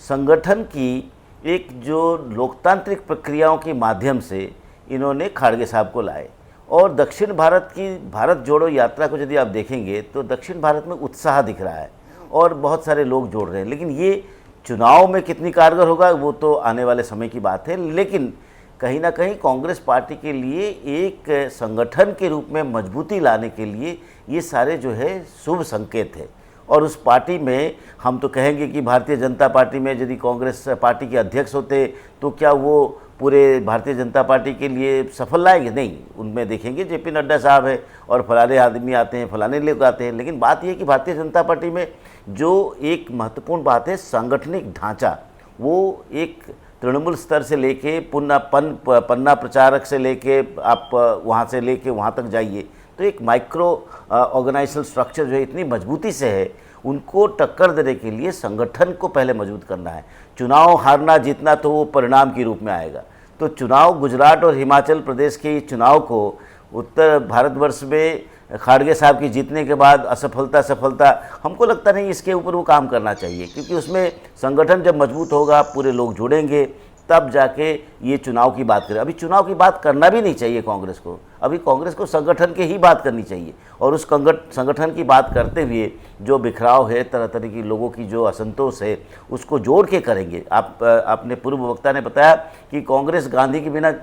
संगठन की एक जो लोकतांत्रिक प्रक्रियाओं के माध्यम से इन्होंने खाड़गे साहब को लाए। और दक्षिण भारत की भारत जोड़ो यात्रा को यदि आप देखेंगे तो दक्षिण भारत में उत्साह दिख रहा है और बहुत सारे लोग जोड़ रहे हैं। लेकिन ये चुनाव में कितनी कारगर होगा वो तो आने वाले समय की बात है। लेकिन कहीं ना कहीं कांग्रेस पार्टी के लिए एक संगठन के रूप में मजबूती लाने के लिए ये सारे जो है शुभ संकेत है। और उस पार्टी में हम तो कहेंगे कि भारतीय जनता पार्टी में यदि कांग्रेस पार्टी के अध्यक्ष होते तो क्या वो पूरे भारतीय जनता पार्टी के लिए सफल लाएंगे? नहीं, उनमें देखेंगे जेपी नड्डा साहब है और फलाने आदमी आते हैं, फलाने लोग आते हैं। लेकिन बात यह है कि भारतीय जनता पार्टी में जो एक महत्वपूर्ण बात है सांगठनिक ढांचा, वो एक तृणमूल स्तर से लेके पन्ना प्रचारक से लेके आप वहाँ से लेके वहाँ तक जाइए तो एक माइक्रो ऑर्गेनाइजेशनल स्ट्रक्चर जो है इतनी मजबूती से है, उनको टक्कर देने के लिए संगठन को पहले मजबूत करना है। चुनाव हारना जीतना तो वो परिणाम के रूप में आएगा। तो चुनाव गुजरात और हिमाचल प्रदेश के चुनाव को उत्तर भारतवर्ष में खाड़गे साहब की जीतने के बाद सफलता हमको लगता नहीं इसके ऊपर वो काम करना चाहिए, क्योंकि उसमें संगठन जब मजबूत होगा, पूरे लोग जुड़ेंगे, तब जाके ये चुनाव की बात करें। अभी चुनाव की बात करना भी नहीं चाहिए कांग्रेस को, अभी कांग्रेस को संगठन की ही बात करनी चाहिए। और उस संगठन की बात करते हुए जो बिखराव है, तरह तरह की लोगों की जो असंतोष है, उसको जोड़ के करेंगे। आपने पूर्व वक्ता ने बताया कि कांग्रेस गांधी के बिना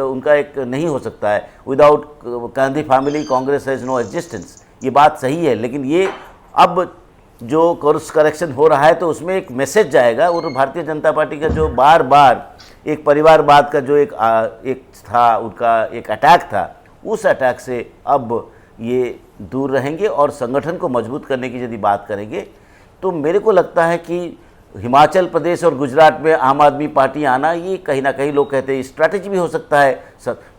उनका एक नहीं हो सकता है, without Gandhi family Congress has no existence. ये बात सही है, लेकिन ये अब जो कोर्स करेक्शन हो रहा है तो उसमें एक मैसेज जाएगा। और भारतीय जनता पार्टी का जो बार बार एक परिवारवाद का जो एक था, उनका एक अटैक था, उस अटैक से अब ये दूर रहेंगे और संगठन को मजबूत करने की यदि बात करेंगे तो मेरे को लगता है कि हिमाचल प्रदेश और गुजरात में आम आदमी पार्टी आना, ये कहीं ना कहीं लोग कहते हैं स्ट्रैटेजी भी हो सकता है।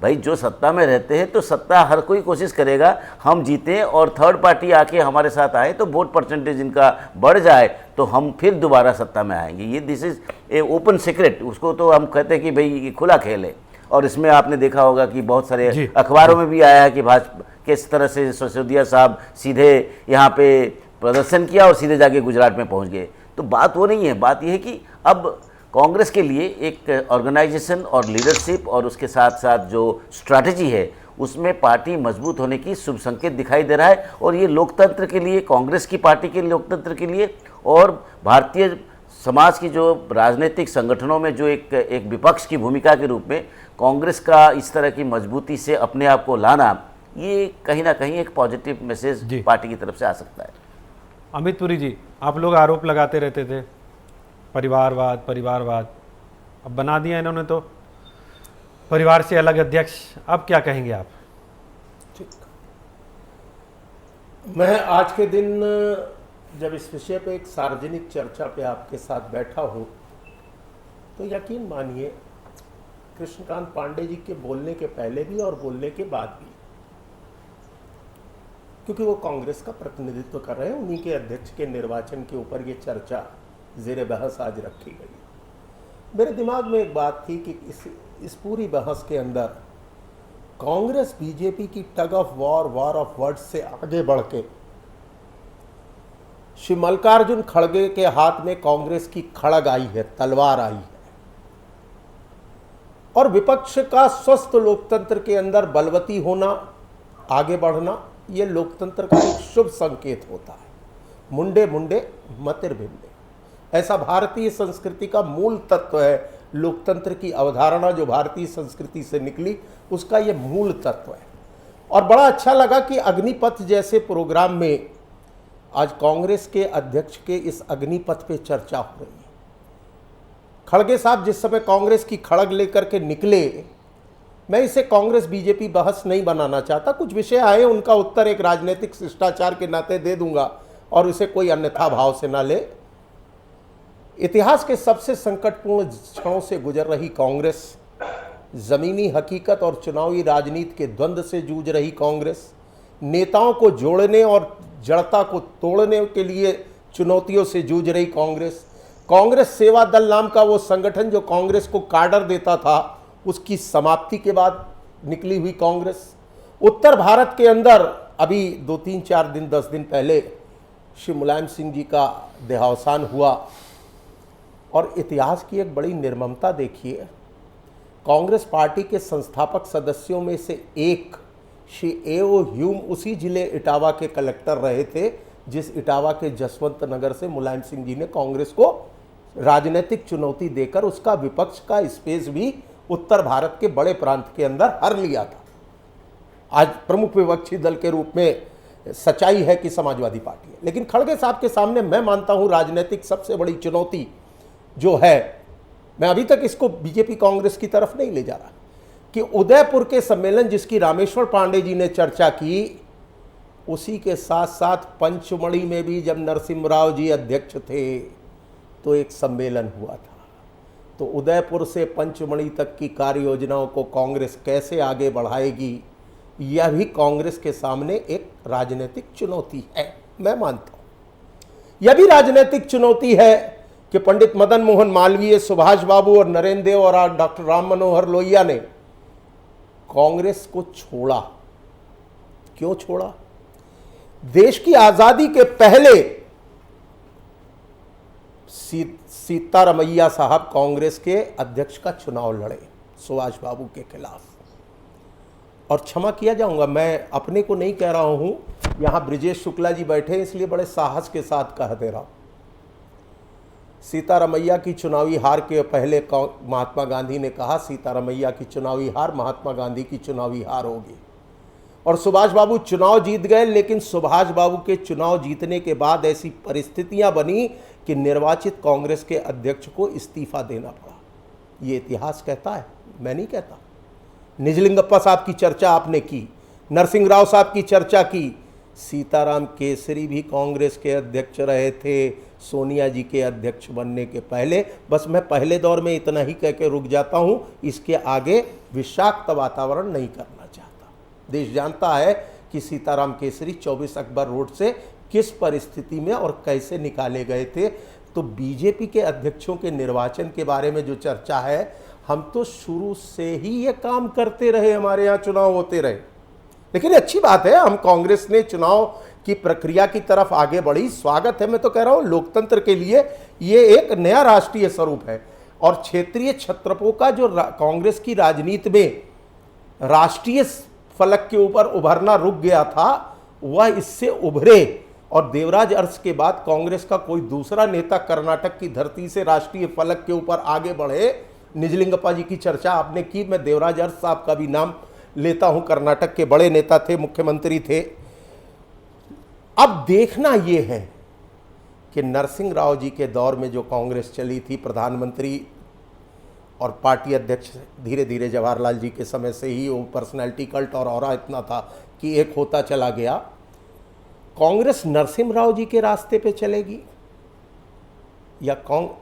भाई जो सत्ता में रहते हैं तो सत्ता हर कोई कोशिश करेगा हम जीतें और थर्ड पार्टी आके हमारे साथ आए तो वोट परसेंटेज इनका बढ़ जाए तो हम फिर दोबारा सत्ता में आएंगे। ये this is a open secret, उसको तो हम कहते हैं कि भाई ये खुला खेल है। और इसमें आपने देखा होगा कि बहुत सारे अखबारों में भी आया है कि भाजपा किस तरह से सिसोदिया साहब सीधे यहाँ पे प्रदर्शन किया और सीधे जाके गुजरात में पहुँच गए। तो बात वो नहीं है, बात यह है कि अब कांग्रेस के लिए एक ऑर्गेनाइजेशन और लीडरशिप और उसके साथ साथ जो स्ट्रैटेजी है उसमें पार्टी मजबूत होने की शुभ संकेत दिखाई दे रहा है। और ये लोकतंत्र के लिए, कांग्रेस की पार्टी के लोकतंत्र के लिए और भारतीय समाज की जो राजनीतिक संगठनों में जो एक विपक्ष की भूमिका के रूप में कांग्रेस का इस तरह की मजबूती से अपने आप को लाना, ये कहीं ना कहीं एक पॉजिटिव मैसेज पार्टी की तरफ से आ सकता है। अमित पुरी जी, आप लोग आरोप लगाते रहते थे परिवारवाद, अब बना दिया इन्होंने तो परिवार से अलग अध्यक्ष, अब क्या कहेंगे आप? ठीक, मैं आज के दिन जब इस विषय पे एक सार्वजनिक चर्चा पे आपके साथ बैठा हूँ तो यकीन मानिए कृष्णकांत पांडे जी के बोलने के पहले भी और बोलने के बाद भी, क्योंकि वो कांग्रेस का प्रतिनिधित्व कर रहे हैं, उन्हीं के अध्यक्ष के निर्वाचन के ऊपर ये चर्चा ज़ेरे बहस आज रखी गई। मेरे दिमाग में एक बात थी कि इस पूरी बहस के अंदर कांग्रेस बीजेपी की tug of war of words से आगे बढ़ के श्री मल्लिकार्जुन खड़गे के हाथ में कांग्रेस की खड़ग आई है, तलवार आई है। और विपक्ष का स्वस्थ लोकतंत्र के अंदर बलवती होना, आगे बढ़ना, ये लोकतंत्र का एक शुभ संकेत होता है। मुंडे मुंडे मतिर भिंडे, ऐसा भारतीय संस्कृति का मूल तत्व है। लोकतंत्र की अवधारणा जो भारतीय संस्कृति से निकली, उसका ये मूल तत्व है। और बड़ा अच्छा लगा कि अग्निपथ जैसे प्रोग्राम में आज कांग्रेस के अध्यक्ष के इस अग्निपथ पे चर्चा हो रही है। खड़गे साहब जिस समय कांग्रेस की खड़ग लेकर के निकले, मैं इसे कांग्रेस बीजेपी बहस नहीं बनाना चाहता, कुछ विषय आए उनका उत्तर एक राजनीतिक शिष्टाचार के नाते दे दूंगा और उसे कोई अन्यथा भाव से ना ले। इतिहास के सबसे संकटपूर्ण क्षणों से गुजर रही कांग्रेस, जमीनी हकीकत और चुनावी राजनीति के द्वंद्व से जूझ रही कांग्रेस, नेताओं को जोड़ने और जड़ता को तोड़ने के लिए चुनौतियों से जूझ रही कांग्रेस, कांग्रेस सेवा दल नाम का वो संगठन जो कांग्रेस को काडर देता था, उसकी समाप्ति के बाद निकली हुई कांग्रेस, उत्तर भारत के अंदर अभी 2-3-4 दिन 10 दिन पहले श्री मुलायम सिंह जी का देहावसान हुआ। और इतिहास की एक बड़ी निर्ममता देखिए, कांग्रेस पार्टी के संस्थापक सदस्यों में से एक श्री ए.ओ. ह्यूम उसी जिले इटावा के कलेक्टर रहे थे जिस इटावा के जसवंत नगर से मुलायम सिंह जी ने कांग्रेस को राजनीतिक चुनौती देकर उसका विपक्ष का स्पेस भी उत्तर भारत के बड़े प्रांत के अंदर हर लिया था। आज प्रमुख विपक्षी दल के रूप में सच्चाई है कि समाजवादी पार्टी है। लेकिन खड़गे साहब के सामने मैं मानता हूं राजनीतिक सबसे बड़ी चुनौती जो है, मैं अभी तक इसको बीजेपी कांग्रेस की तरफ नहीं ले जा रहा, कि उदयपुर के सम्मेलन जिसकी रामेश्वर पांडे जी ने चर्चा की, उसी के साथ साथ पंचमढ़ी में भी जब नरसिम्हा जी अध्यक्ष थे तो एक सम्मेलन हुआ था। तो उदयपुर से पंचमढ़ी तक की कार्य योजनाओं को कांग्रेस कैसे आगे बढ़ाएगी, यह भी कांग्रेस के सामने एक राजनीतिक चुनौती है। मैं मानता हूं यह भी राजनीतिक चुनौती है कि पंडित मदन मोहन मालवीय, सुभाष बाबू और नरेंद्र देव और डॉक्टर राम मनोहर लोहिया ने कांग्रेस को छोड़ा। क्यों छोड़ा? देश की आजादी के पहले सीतारमैया साहब कांग्रेस के अध्यक्ष का चुनाव लड़े सुभाष बाबू के खिलाफ। और क्षमा किया जाऊंगा, मैं अपने को नहीं कह रहा हूं, यहां ब्रिजेश शुक्ला जी बैठे इसलिए बड़े साहस के साथ कह दे रहा हूं। सीतारमैया की चुनावी हार के पहले महात्मा गांधी ने कहा सीतारमैया की चुनावी हार महात्मा गांधी की चुनावी हार होगी। और सुभाष बाबू चुनाव जीत गए, लेकिन सुभाष बाबू के चुनाव जीतने के बाद ऐसी परिस्थितियां बनी कि निर्वाचित कांग्रेस के अध्यक्ष को इस्तीफा देना पड़ा। ये इतिहास कहता है, मैं नहीं कहता। निजलिंगप्पा साहब की चर्चा आपने की, नरसिंह राव साहब की चर्चा की, सीताराम केसरी भी कांग्रेस के अध्यक्ष रहे थे सोनिया जी के अध्यक्ष बनने के पहले। बस मैं पहले दौर में इतना ही कह के रुक जाता हूं, इसके आगे विषाक्त वातावरण नहीं करना चाहता। देश जानता है कि सीताराम केसरी 24 अकबर रोड से किस परिस्थिति में और कैसे निकाले गए थे। तो बीजेपी के अध्यक्षों के निर्वाचन के बारे में जो चर्चा है, हम तो शुरू से ही ये काम करते रहे, हमारे यहाँ चुनाव होते रहे। लेकिन अच्छी बात है, हम कांग्रेस ने चुनाव की प्रक्रिया की तरफ आगे बढ़ी, स्वागत है। मैं तो कह रहा हूं लोकतंत्र के लिए ये एक नया राष्ट्रीय स्वरूप है। और क्षेत्रीय छत्रपों का जो कांग्रेस की राजनीति में राष्ट्रीय फलक के ऊपर उभरना रुक गया था, वह इससे उभरे। और देवराज अरस के बाद कांग्रेस का कोई दूसरा नेता कर्नाटक की धरती से राष्ट्रीय फलक के ऊपर आगे बढ़े। निजलिंगप्पा जी की चर्चा आपने की, मैं देवराज अरस साहब का भी नाम लेता हूं, कर्नाटक के बड़े नेता थे, मुख्यमंत्री थे। अब देखना यह है कि नरसिंह राव जी के दौर में जो कांग्रेस चली थी, प्रधानमंत्री और पार्टी अध्यक्ष, धीरे धीरे जवाहरलाल जी के समय से ही वो पर्सनैलिटी कल्ट और ऑरा इतना था कि एक होता चला गया। कांग्रेस नरसिंह राव जी के रास्ते पे चलेगी या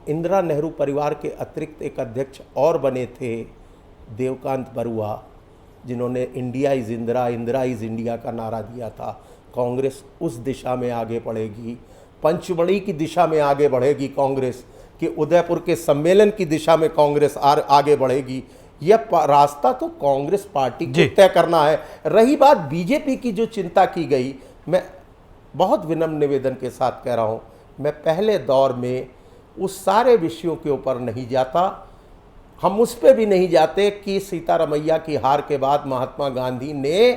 इंदिरा नेहरू परिवार के अतिरिक्त एक अध्यक्ष और बने थे, देवकांत बरुआ, जिन्होंने India is Indira, Indira is India का नारा दिया था। कांग्रेस उस दिशा में आगे बढ़ेगी, पंचमढ़ी की दिशा में आगे बढ़ेगी कांग्रेस, कि उदयपुर के सम्मेलन की दिशा में कांग्रेस आगे बढ़ेगी। यह रास्ता तो कांग्रेस पार्टी को तय करना है। रही बात बीजेपी की जो चिंता की गई, मैं बहुत विनम्र निवेदन के साथ कह रहा हूं, मैं पहले दौर में उस सारे विषयों के ऊपर नहीं जाता। हम उस पर भी नहीं जाते कि सीतारमैया की हार के बाद महात्मा गांधी ने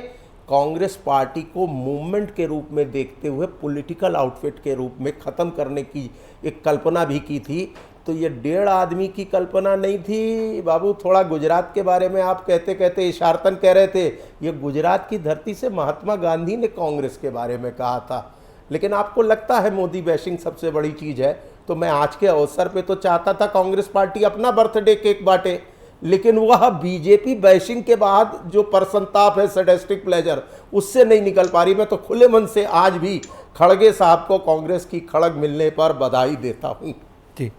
कांग्रेस पार्टी को मूवमेंट के रूप में देखते हुए पॉलिटिकल आउटफिट के रूप में ख़त्म करने की एक कल्पना भी की थी। तो ये 1.5 आदमी की कल्पना नहीं थी बाबू। थोड़ा गुजरात के बारे में आप कहते कहते इशारतन कह रहे थे, ये गुजरात की धरती से महात्मा गांधी ने कांग्रेस के बारे में कहा था। लेकिन आपको लगता है मोदी बैशिंग सबसे बड़ी चीज़ है, तो मैं आज के अवसर पे तो चाहता था कांग्रेस पार्टी अपना बर्थडे केक बांटे, लेकिन वह बीजेपी बैशिंग के बाद जो परसंताप है, सैडिस्टिक प्लेजर, उससे नहीं निकल पा रही। मैं तो खुले मन से आज भी खड़गे साहब को कांग्रेस की खड़ग मिलने पर बधाई देता हूँ। जी,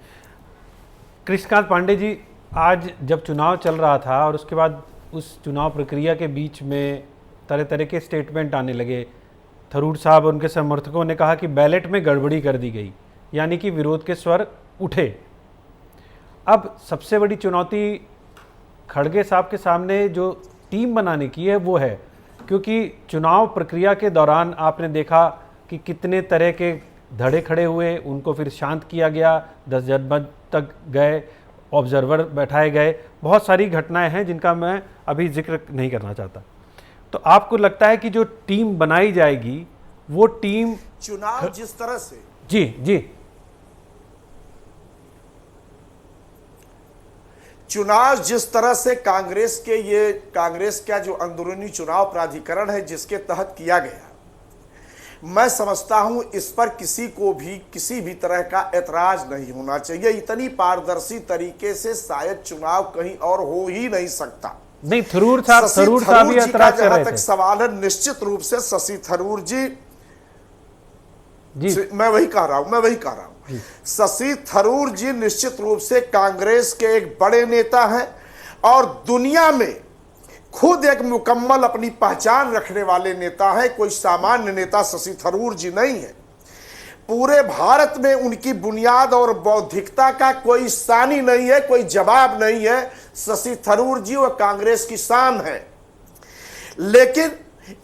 कृष्णकांत पांडे जी, आज जब चुनाव चल रहा था और उसके बाद उस चुनाव प्रक्रिया के बीच में तरह तरह के स्टेटमेंट आने लगे। थरूर साहब और उनके समर्थकों ने कहा कि बैलेट में गड़बड़ी कर दी गई, यानी कि विरोध के स्वर उठे। अब सबसे बड़ी चुनौती खड़गे साहब के सामने जो टीम बनाने की है वो है, क्योंकि चुनाव प्रक्रिया के दौरान आपने देखा कि कितने तरह के धड़े खड़े हुए, उनको फिर शांत किया गया, 10 जनपद तक गए, ऑब्जर्वर बैठाए गए। बहुत सारी घटनाएं हैं जिनका मैं अभी जिक्र नहीं करना चाहता। तो आपको लगता है कि जो टीम बनाई जाएगी वो टीम चुनाव जिस तरह से जी चुनाव जिस तरह से कांग्रेस का जो अंदरूनी चुनाव प्राधिकरण है जिसके तहत किया गया, मैं समझता हूं इस पर किसी को भी किसी भी तरह का ऐतराज नहीं होना चाहिए। इतनी पारदर्शी तरीके से शायद चुनाव कहीं और हो ही नहीं सकता। नहीं, थरूर साहब भी ऐतराज कर रहे थे। सवाल है, निश्चित रूप से शशि थरूर जी मैं वही कह रहा हूं शशि थरूर जी निश्चित रूप से कांग्रेस के एक बड़े नेता हैं और दुनिया में खुद एक मुकम्मल अपनी पहचान रखने वाले नेता है। कोई सामान्य नेता शशि थरूर जी नहीं है। पूरे भारत में उनकी बुनियाद और बौद्धिकता का कोई सानी नहीं है, कोई जवाब नहीं है। शशि थरूर जी वो कांग्रेस की शान है। लेकिन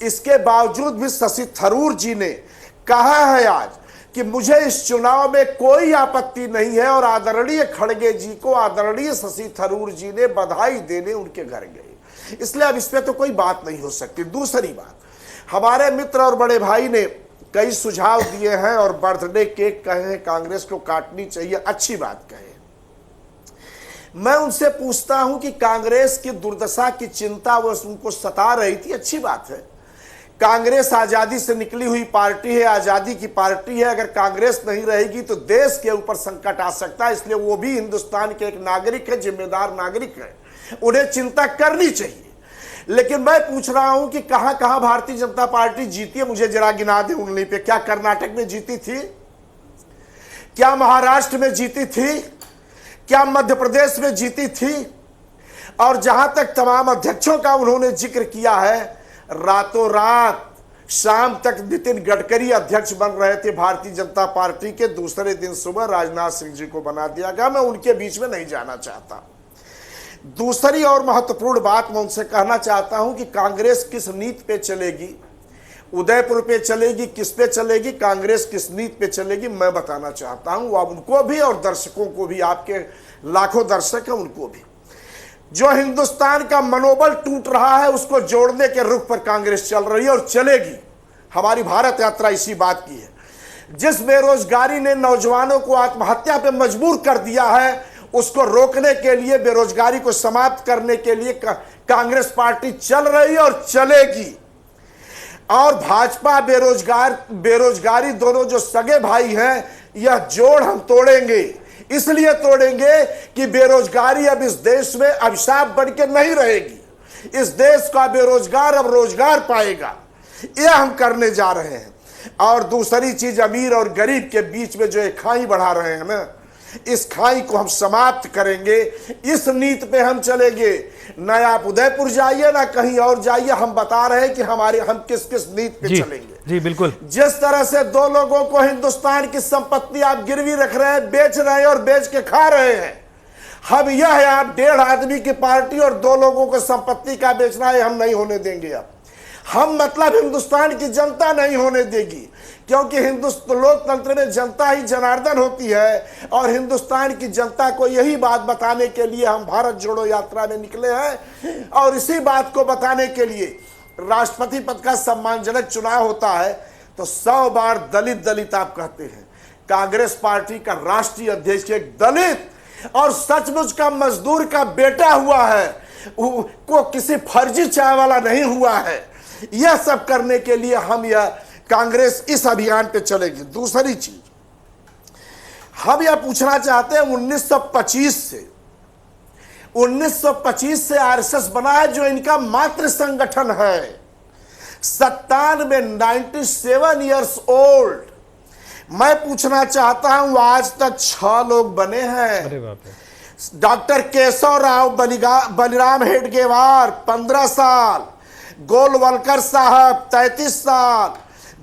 इसके बावजूद भी शशि थरूर जी ने कहा है आज कि मुझे इस चुनाव में कोई आपत्ति नहीं है और आदरणीय खड़गे जी को आदरणीय शशि थरूर जी ने बधाई देने उनके घर गए। इसलिए अब इस पे तो कोई बात नहीं हो सकती। दूसरी बात, हमारे मित्र और बड़े भाई ने कई सुझाव दिए हैं और बर्थडे केक कहे हैं कांग्रेस को काटनी चाहिए, अच्छी बात कहे। मैं उनसे पूछता हूं कि कांग्रेस की दुर्दशा की चिंता वो उनको सता रही थी, अच्छी बात है। कांग्रेस आजादी से निकली हुई पार्टी है, आजादी की पार्टी है। अगर कांग्रेस नहीं रहेगी तो देश के ऊपर संकट आ सकता है। इसलिए वो भी हिंदुस्तान के एक नागरिक है, जिम्मेदार नागरिक है, उन्हें चिंता करनी चाहिए। लेकिन मैं पूछ रहा हूं कि कहां कहां भारतीय जनता पार्टी जीती है, मुझे जरा गिना दे उंगली पे। क्या कर्नाटक में जीती थी? क्या महाराष्ट्र में जीती थी? क्या मध्य प्रदेश में जीती थी? और जहां तक तमाम अध्यक्षों का उन्होंने जिक्र किया है, रातों रात शाम तक नितिन गडकरी अध्यक्ष बन रहे थे भारतीय जनता पार्टी के, दूसरे दिन सुबह राजनाथ सिंह जी को बना दिया गया। मैं उनके बीच में नहीं जाना चाहता। दूसरी और महत्वपूर्ण बात मैं उनसे कहना चाहता हूं कि कांग्रेस किस नीति पे चलेगी, उदयपुर पे चलेगी, किस पे चलेगी, कांग्रेस किस नीति पे चलेगी, मैं बताना चाहता हूं। अब उनको भी और दर्शकों को भी, आपके लाखों दर्शक हैं उनको भी, जो हिंदुस्तान का मनोबल टूट रहा है उसको जोड़ने के रुख पर कांग्रेस चल रही है और चलेगी। हमारी भारत यात्रा इसी बात की है। जिस बेरोजगारी ने नौजवानों को आत्महत्या पे मजबूर कर दिया है, उसको रोकने के लिए, बेरोजगारी को समाप्त करने के लिए कांग्रेस पार्टी चल रही है और चलेगी। और भाजपा बेरोजगारी दोनों जो सगे भाई हैं, यह जोड़ हम तोड़ेंगे। इसलिए तोड़ेंगे कि बेरोजगारी अब इस देश में अभिशाप बन के नहीं रहेगी। इस देश का बेरोजगार अब रोजगार पाएगा। यह हम करने जा रहे हैं। और दूसरी चीज, अमीर और गरीब के बीच में जो एक खाई बढ़ा रहे हैं ना, इस खाई को हम समाप्त करेंगे। इस नीति पे हम चलेंगे। न आप उदयपुर जाइए ना कहीं और जाइए, हम बता रहे हैं कि हम किस किस नीति पे चलेंगे। जी बिल्कुल। जिस तरह से दो लोगों को हिंदुस्तान की संपत्ति आप गिरवी रख रहे हैं, बेच रहे हैं और बेच के खा रहे हैं, हम यह है आप 1.5 आदमी की पार्टी और 2 लोगों को संपत्ति का बेचना है, हम नहीं होने देंगे। अब हम मतलब हिंदुस्तान की जनता नहीं होने देगी, क्योंकि हिंदुस्तान लोकतंत्र में जनता ही जनार्दन होती है। और हिंदुस्तान की जनता को यही बात बताने के लिए हम भारत जोड़ो यात्रा में निकले हैं। और इसी बात को बताने के लिए राष्ट्रपति पद का सम्मानजनक चुनाव होता है तो 100 बार दलित दलित आप कहते हैं। कांग्रेस पार्टी का राष्ट्रीय अध्यक्ष एक दलित और सचमुच का मजदूर का बेटा हुआ है, को किसी फर्जी चाय वाला नहीं हुआ है। यह सब करने के लिए हम यह कांग्रेस इस अभियान पे चलेगी। दूसरी चीज हम यह पूछना चाहते हैं, 1925 से आरएसएस बना है, जो इनका मातृ संगठन है। 97 ईयर्स ओल्ड। मैं पूछना चाहता हूं, आज तक 6 लोग बने हैं। डॉक्टर केशव राव बलिराम हेडगेवार 15 साल, गोलवलकर साहब 33 साल,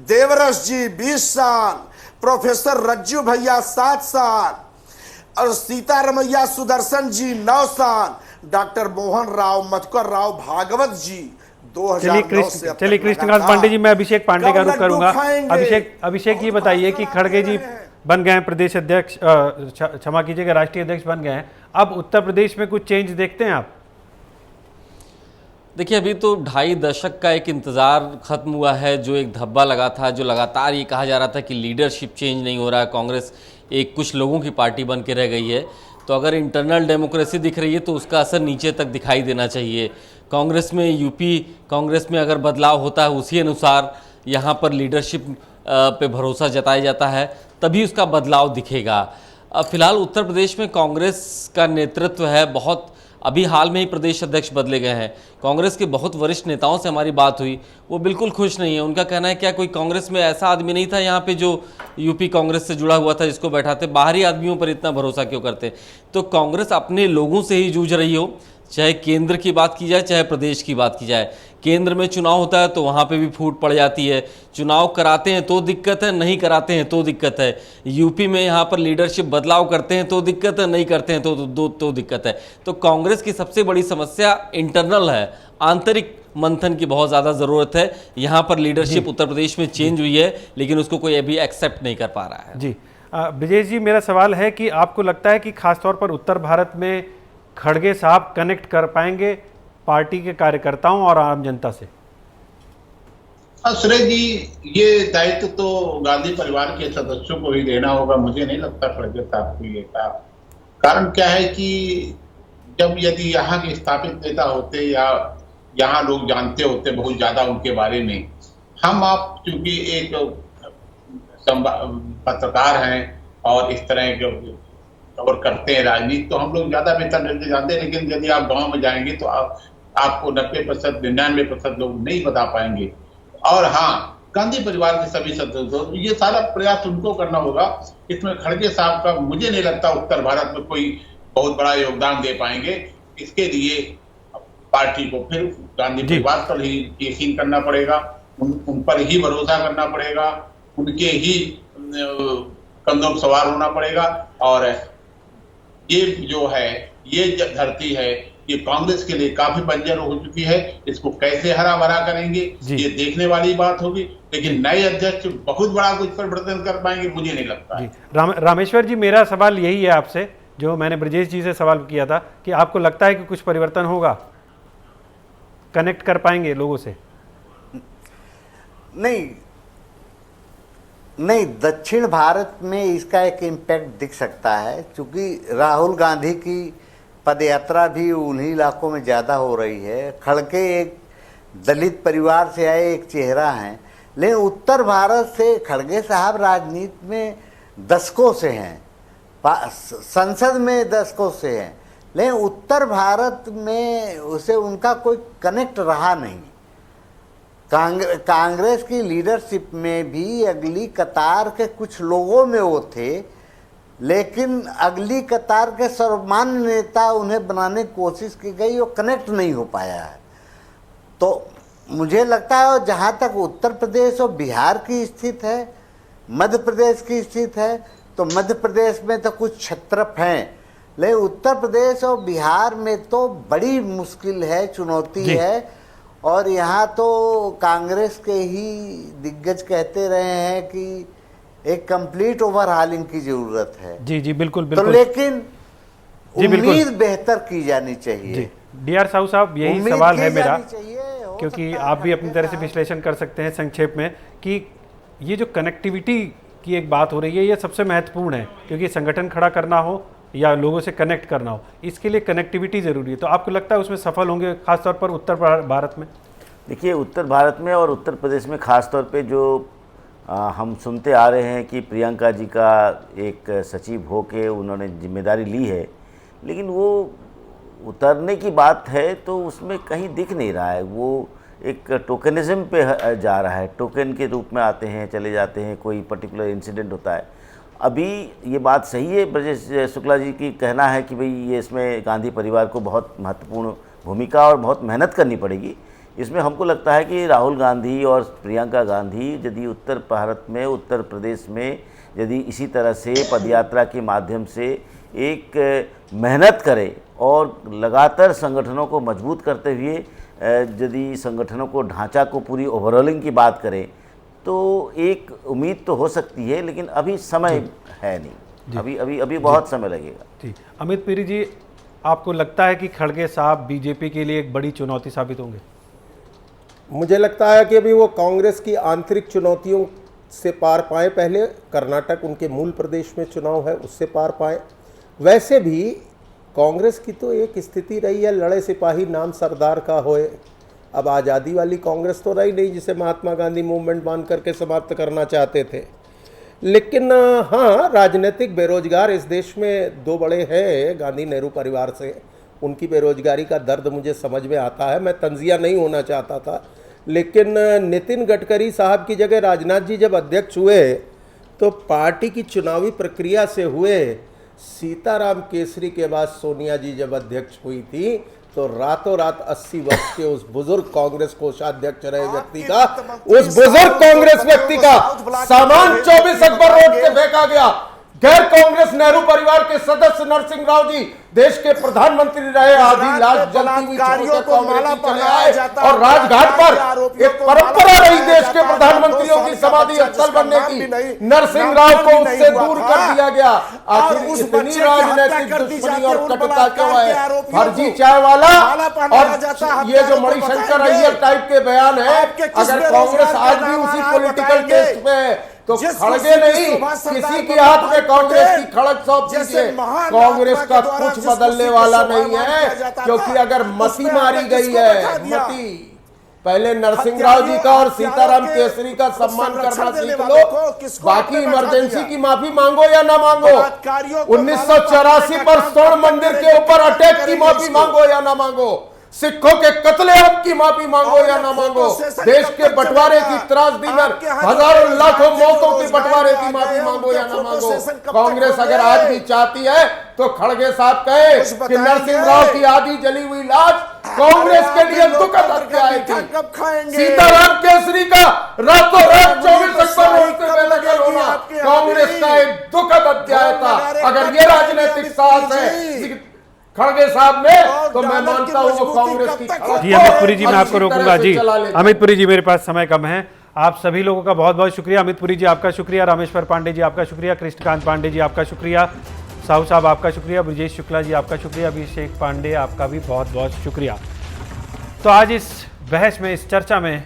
देवरस जी 20 साल, प्रोफेसर रज्जू भैया 7 साल और सीतारमैया सुदर्शन जी 9 साल, डॉक्टर मोहन राव मधुकर राव भागवत जी 2009 से। चलिए कृष्णकांत पांडे जी, मैं अभिषेक पांडे का रुख करूंगा। अभिषेक ये बताइए कि खड़गे जी बन गए हैं प्रदेश अध्यक्ष, क्षमा कीजिएगा राष्ट्रीय अध्यक्ष बन गए हैं। अब उत्तर प्रदेश में कुछ चेंज देखते हैं आप? देखिए, अभी तो 2.5 दशक का एक इंतज़ार ख़त्म हुआ है, जो एक धब्बा लगा था, जो लगातार ये कहा जा रहा था कि लीडरशिप चेंज नहीं हो रहा है, कांग्रेस एक कुछ लोगों की पार्टी बन के रह गई है। तो अगर इंटरनल डेमोक्रेसी दिख रही है तो उसका असर नीचे तक दिखाई देना चाहिए। कांग्रेस में, यूपी कांग्रेस में अगर बदलाव होता है उसी अनुसार यहाँ पर लीडरशिप पे भरोसा जताया जाता है, तभी उसका बदलाव दिखेगा। फिलहाल उत्तर प्रदेश में कांग्रेस का नेतृत्व है बहुत, अभी हाल में ही प्रदेश अध्यक्ष बदले गए हैं। कांग्रेस के बहुत वरिष्ठ नेताओं से हमारी बात हुई, वो बिल्कुल खुश नहीं है। उनका कहना है क्या कोई कांग्रेस में ऐसा आदमी नहीं था यहाँ पे जो यूपी कांग्रेस से जुड़ा हुआ था जिसको बैठाते, बाहरी आदमियों पर इतना भरोसा क्यों करते। तो कांग्रेस अपने लोगों से ही जूझ रही हो, चाहे केंद्र की बात की जाए चाहे प्रदेश की बात की जाए। केंद्र में चुनाव होता है तो वहाँ पे भी फूट पड़ जाती है, चुनाव कराते हैं तो दिक्कत है, नहीं कराते हैं तो दिक्कत है। यूपी में यहाँ पर लीडरशिप बदलाव करते हैं तो दिक्कत है, नहीं करते हैं तो दिक्कत है। तो कांग्रेस की सबसे बड़ी समस्या इंटरनल है, आंतरिक मंथन की बहुत ज़्यादा ज़रूरत है। यहाँ पर लीडरशिप उत्तर प्रदेश में चेंज हुई है लेकिन उसको कोई अभी एक्सेप्ट नहीं कर पा रहा है। जी ब्रजेश जी, मेरा सवाल है कि आपको लगता है कि खासतौर पर उत्तर भारत में खड़गे साहब कनेक्ट कर पाएंगे पार्टी के कार्यकर्ताओं और आम जनता से? सुरेश जी, ये दायित्व तो गांधी परिवार के सदस्यों को ही देना होगा, मुझे नहीं लगता खड़गे साहब को ये था। कारण क्या है कि जब यदि यहाँ के स्थापित नेता होते या यहाँ लोग जानते होते बहुत ज्यादा उनके बारे में, हम आप चूंकि एक पत्रकार हैं और इस तरह के खबर करते हैं राजनीति, तो हम लोग ज्यादा बेहतर ढंग से जानते हैं। लेकिन यदि आप गांव में जाएंगे तो आपको 90% 99% लोग नहीं बता पाएंगे। और हाँ, गांधी परिवार के सभी सदस्य, ये सारा प्रयास उनको करना होगा। इसमें खड़गे साहब का मुझे नहीं लगता उत्तर भारत में कोई बहुत बड़ा योगदान दे पाएंगे। इसके लिए पार्टी को फिर गांधी परिवार पर ही यकीन करना पड़ेगा, उन पर ही भरोसा करना पड़ेगा, उनके ही कंधों पर सवार होना पड़ेगा। और ये जो है, ये धरती है, ये कांग्रेस के लिए काफी बंजर हो चुकी है। इसको कैसे हरा भरा करेंगे ये देखने वाली बात होगी। लेकिन नए अध्यक्ष बहुत बड़ा कुछ परिवर्तन कर पाएंगे मुझे नहीं लगता है। रामेश्वर जी, मेरा सवाल यही है आपसे जो मैंने ब्रजेश जी से सवाल किया था कि आपको लगता है कि कुछ परिवर्तन होगा, कनेक्ट कर पाएंगे लोगों से? नहीं, दक्षिण भारत में इसका एक इम्पैक्ट दिख सकता है, क्योंकि राहुल गांधी की पदयात्रा भी उन्हीं इलाकों में ज़्यादा हो रही है। खड़गे एक दलित परिवार से आए एक चेहरा हैं, लेकिन उत्तर भारत से खड़गे साहब राजनीति में दशकों से हैं, संसद में दशकों से हैं, लेकिन उत्तर भारत में उसे उनका कोई कनेक्ट रहा नहीं। कांग्रेस की लीडरशिप में भी अगली कतार के कुछ लोगों में वो थे, लेकिन अगली कतार के सर्वमान्य नेता उन्हें बनाने की कोशिश की गई, वो कनेक्ट नहीं हो पाया है। तो मुझे लगता है जहाँ तक उत्तर प्रदेश और बिहार की स्थिति है, मध्य प्रदेश की स्थिति है, तो मध्य प्रदेश में तो कुछ क्षत्रप हैं, लेकिन उत्तर प्रदेश और बिहार में तो बड़ी मुश्किल है, चुनौती है। और यहाँ तो कांग्रेस के ही दिग्गज कहते रहे हैं कि एक कंप्लीट ओवरहालिंग की जरूरत है। जी बिल्कुल। तो लेकिन उम्मीद बेहतर की जानी चाहिए। डीआर साहू साहब, यही सवाल है मेरा, क्योंकि आप भी अपनी तरह से विश्लेषण कर सकते हैं संक्षेप में कि ये जो कनेक्टिविटी की एक बात हो रही है, ये सबसे महत्वपूर्ण है, क्योंकि संगठन खड़ा करना हो या लोगों से कनेक्ट करना हो, इसके लिए कनेक्टिविटी ज़रूरी है। तो आपको लगता है उसमें सफल होंगे खासतौर पर उत्तर भारत में? देखिए, उत्तर भारत में और उत्तर प्रदेश में खासतौर पे जो हम सुनते आ रहे हैं कि प्रियंका जी का एक सचिव होके उन्होंने जिम्मेदारी ली है, लेकिन वो उतरने की बात है तो उसमें कहीं दिख नहीं रहा है। वो एक टोकनिज्म पे जा रहा है, टोकन के रूप में आते हैं चले जाते हैं, कोई पर्टिकुलर इंसिडेंट होता है। अभी ये बात सही है ब्रजेश शुक्ला जी की कहना है कि भाई ये इसमें गांधी परिवार को बहुत महत्वपूर्ण भूमिका और बहुत मेहनत करनी पड़ेगी। इसमें हमको लगता है कि राहुल गांधी और प्रियंका गांधी यदि उत्तर भारत में, उत्तर प्रदेश में यदि इसी तरह से पदयात्रा के माध्यम से एक मेहनत करे और लगातार संगठनों को मजबूत करते हुए यदि संगठनों को ढांचा को पूरी ओवरऑलिंग की बात करें तो एक उम्मीद तो हो सकती है, लेकिन अभी समय है नहीं, अभी बहुत समय लगेगा। जी, अमित पीरी जी, आपको लगता है कि खड़गे साहब बीजेपी के लिए एक बड़ी चुनौती साबित होंगे? मुझे लगता है कि अभी वो कांग्रेस की आंतरिक चुनौतियों से पार पाए, पहले कर्नाटक उनके मूल प्रदेश में चुनाव है उससे पार पाए। वैसे भी कांग्रेस की तो एक स्थिति रही है, लड़े सिपाही नाम सरदार का होए, अब आज़ादी वाली कांग्रेस तो रही नहीं जिसे महात्मा गांधी मूवमेंट बांध करके समाप्त करना चाहते थे। लेकिन हाँ, राजनीतिक बेरोजगार इस देश में दो बड़े हैं गांधी नेहरू परिवार से, उनकी बेरोजगारी का दर्द मुझे समझ में आता है। मैं तंजिया नहीं होना चाहता था, लेकिन नितिन गडकरी साहब की जगह राजनाथ जी जब अध्यक्ष हुए तो पार्टी की चुनावी प्रक्रिया से हुए, सीताराम केसरी के बाद सोनिया जी जब अध्यक्ष हुई थी तो रातों रात 80 वर्ष के उस बुजुर्ग कांग्रेस कोषाध्यक्ष रहे व्यक्ति का, उस बुजुर्ग कांग्रेस व्यक्ति का सामान 24 अकबर रोड से फेंका गया। गैर कांग्रेस नेहरू परिवार के सदस्य नरसिंह राव जी देश के प्रधानमंत्री रहे, आधी लाश जलती हुई छोड़ के कांग्रेस चले आए और राजघाट पर एक परंपरा रही देश के प्रधानमंत्रियों की समाधि स्थल बनने की, नरसिंह राव को उससे दूर कर दिया गया। आखिर इतनी राजनीतिक दुश्मनी और कटुता क्यों है? फर्जी चाय वाला और ये जो मणिशंकर अय्यर टाइप के बयान है, अगर कांग्रेस आज भी उसी पॉलिटिकल टेस्ट में तो खड़गे नहीं, किसी के हाथ में कांग्रेस की खड़ग सौंप दीजिए। कांग्रेस का कुछ बदलने वाला नहीं है, क्योंकि अगर मती मारी गई है, मती, पहले नरसिंह राव जी का और सीताराम केसरी का सम्मान करना सीख लो, बाकी इमरजेंसी की माफी मांगो या ना मांगो, 1984 पर स्वर्ण मंदिर के ऊपर अटैक की माफी मांगो या ना मांगो, सिखों के कत्लेआम की माफी मांगो या ना मांगो, देश के बंटवारे की त्रासदी में हजारों लाखों मौतों के बंटवारे की माफी मांगो या ना मांगो। कांग्रेस अगर आज भी चाहती है तो खड़गे साहब कहे कि नरसिंह राव की आधी जली हुई लाश कांग्रेस के लिए दुखद अध्याय थी। सीताराम केसरी का रातों रात 24 अकबर रोड पे होना कांग्रेस का एक दुखद अध्याय था। अगर ये राजनीतिक साहस है खड़गे साहब में, तो मैं मानता हूं वो कांग्रेस की। जी अमित पुरी जी, मैं आपको रोकूंगा। जी अमित पुरी जी, मेरे पास समय कम है। आप सभी लोगों का बहुत बहुत शुक्रिया। अमित पुरी जी आपका शुक्रिया, रामेश्वर पांडे जी आपका शुक्रिया, कृष्णकांत पांडे जी आपका शुक्रिया, साहू साहब आपका शुक्रिया, ब्रजेश शुक्ला जी आपका शुक्रिया, अभिषेक पांडे आपका भी बहुत बहुत शुक्रिया। तो आज इस बहस में, इस चर्चा में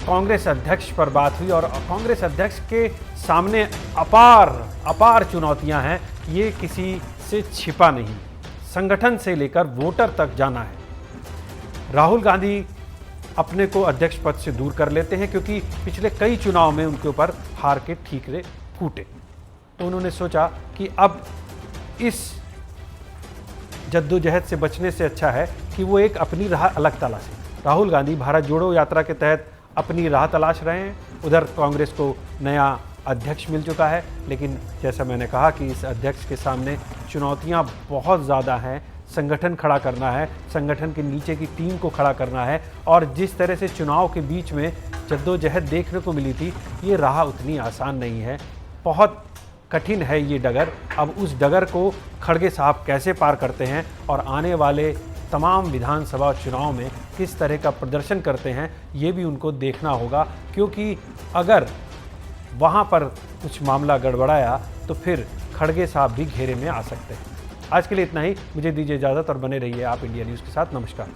कांग्रेस अध्यक्ष पर बात हुई और कांग्रेस अध्यक्ष के सामने अपार चुनौतियां हैं, ये किसी से छिपा नहीं। संगठन से लेकर वोटर तक जाना है। राहुल गांधी अपने को अध्यक्ष पद से दूर कर लेते हैं क्योंकि पिछले कई चुनाव में उनके ऊपर हार के ठीकरे फूटे, तो उन्होंने सोचा कि अब इस जद्दोजहद से बचने से अच्छा है कि वो एक अपनी राह अलग तलाशें। राहुल गांधी भारत जोड़ो यात्रा के तहत अपनी राह तलाश रहे हैं। उधर कांग्रेस को नया अध्यक्ष मिल चुका है, लेकिन जैसा मैंने कहा कि इस अध्यक्ष के सामने चुनौतियां बहुत ज़्यादा हैं। संगठन खड़ा करना है, संगठन के नीचे की टीम को खड़ा करना है, और जिस तरह से चुनाव के बीच में जद्दोजहद देखने को मिली थी, ये राह उतनी आसान नहीं है, बहुत कठिन है ये डगर। अब उस डगर को खड़गे साहब कैसे पार करते हैं और आने वाले तमाम विधानसभा चुनाव में किस तरह का प्रदर्शन करते हैं, ये भी उनको देखना होगा, क्योंकि अगर वहाँ पर कुछ मामला गड़बड़ाया तो फिर खड़गे साहब भी घेरे में आ सकते हैं। आज के लिए इतना ही, मुझे दीजिए इजाज़त और बने रहिए आप इंडिया न्यूज़ के साथ। नमस्कार।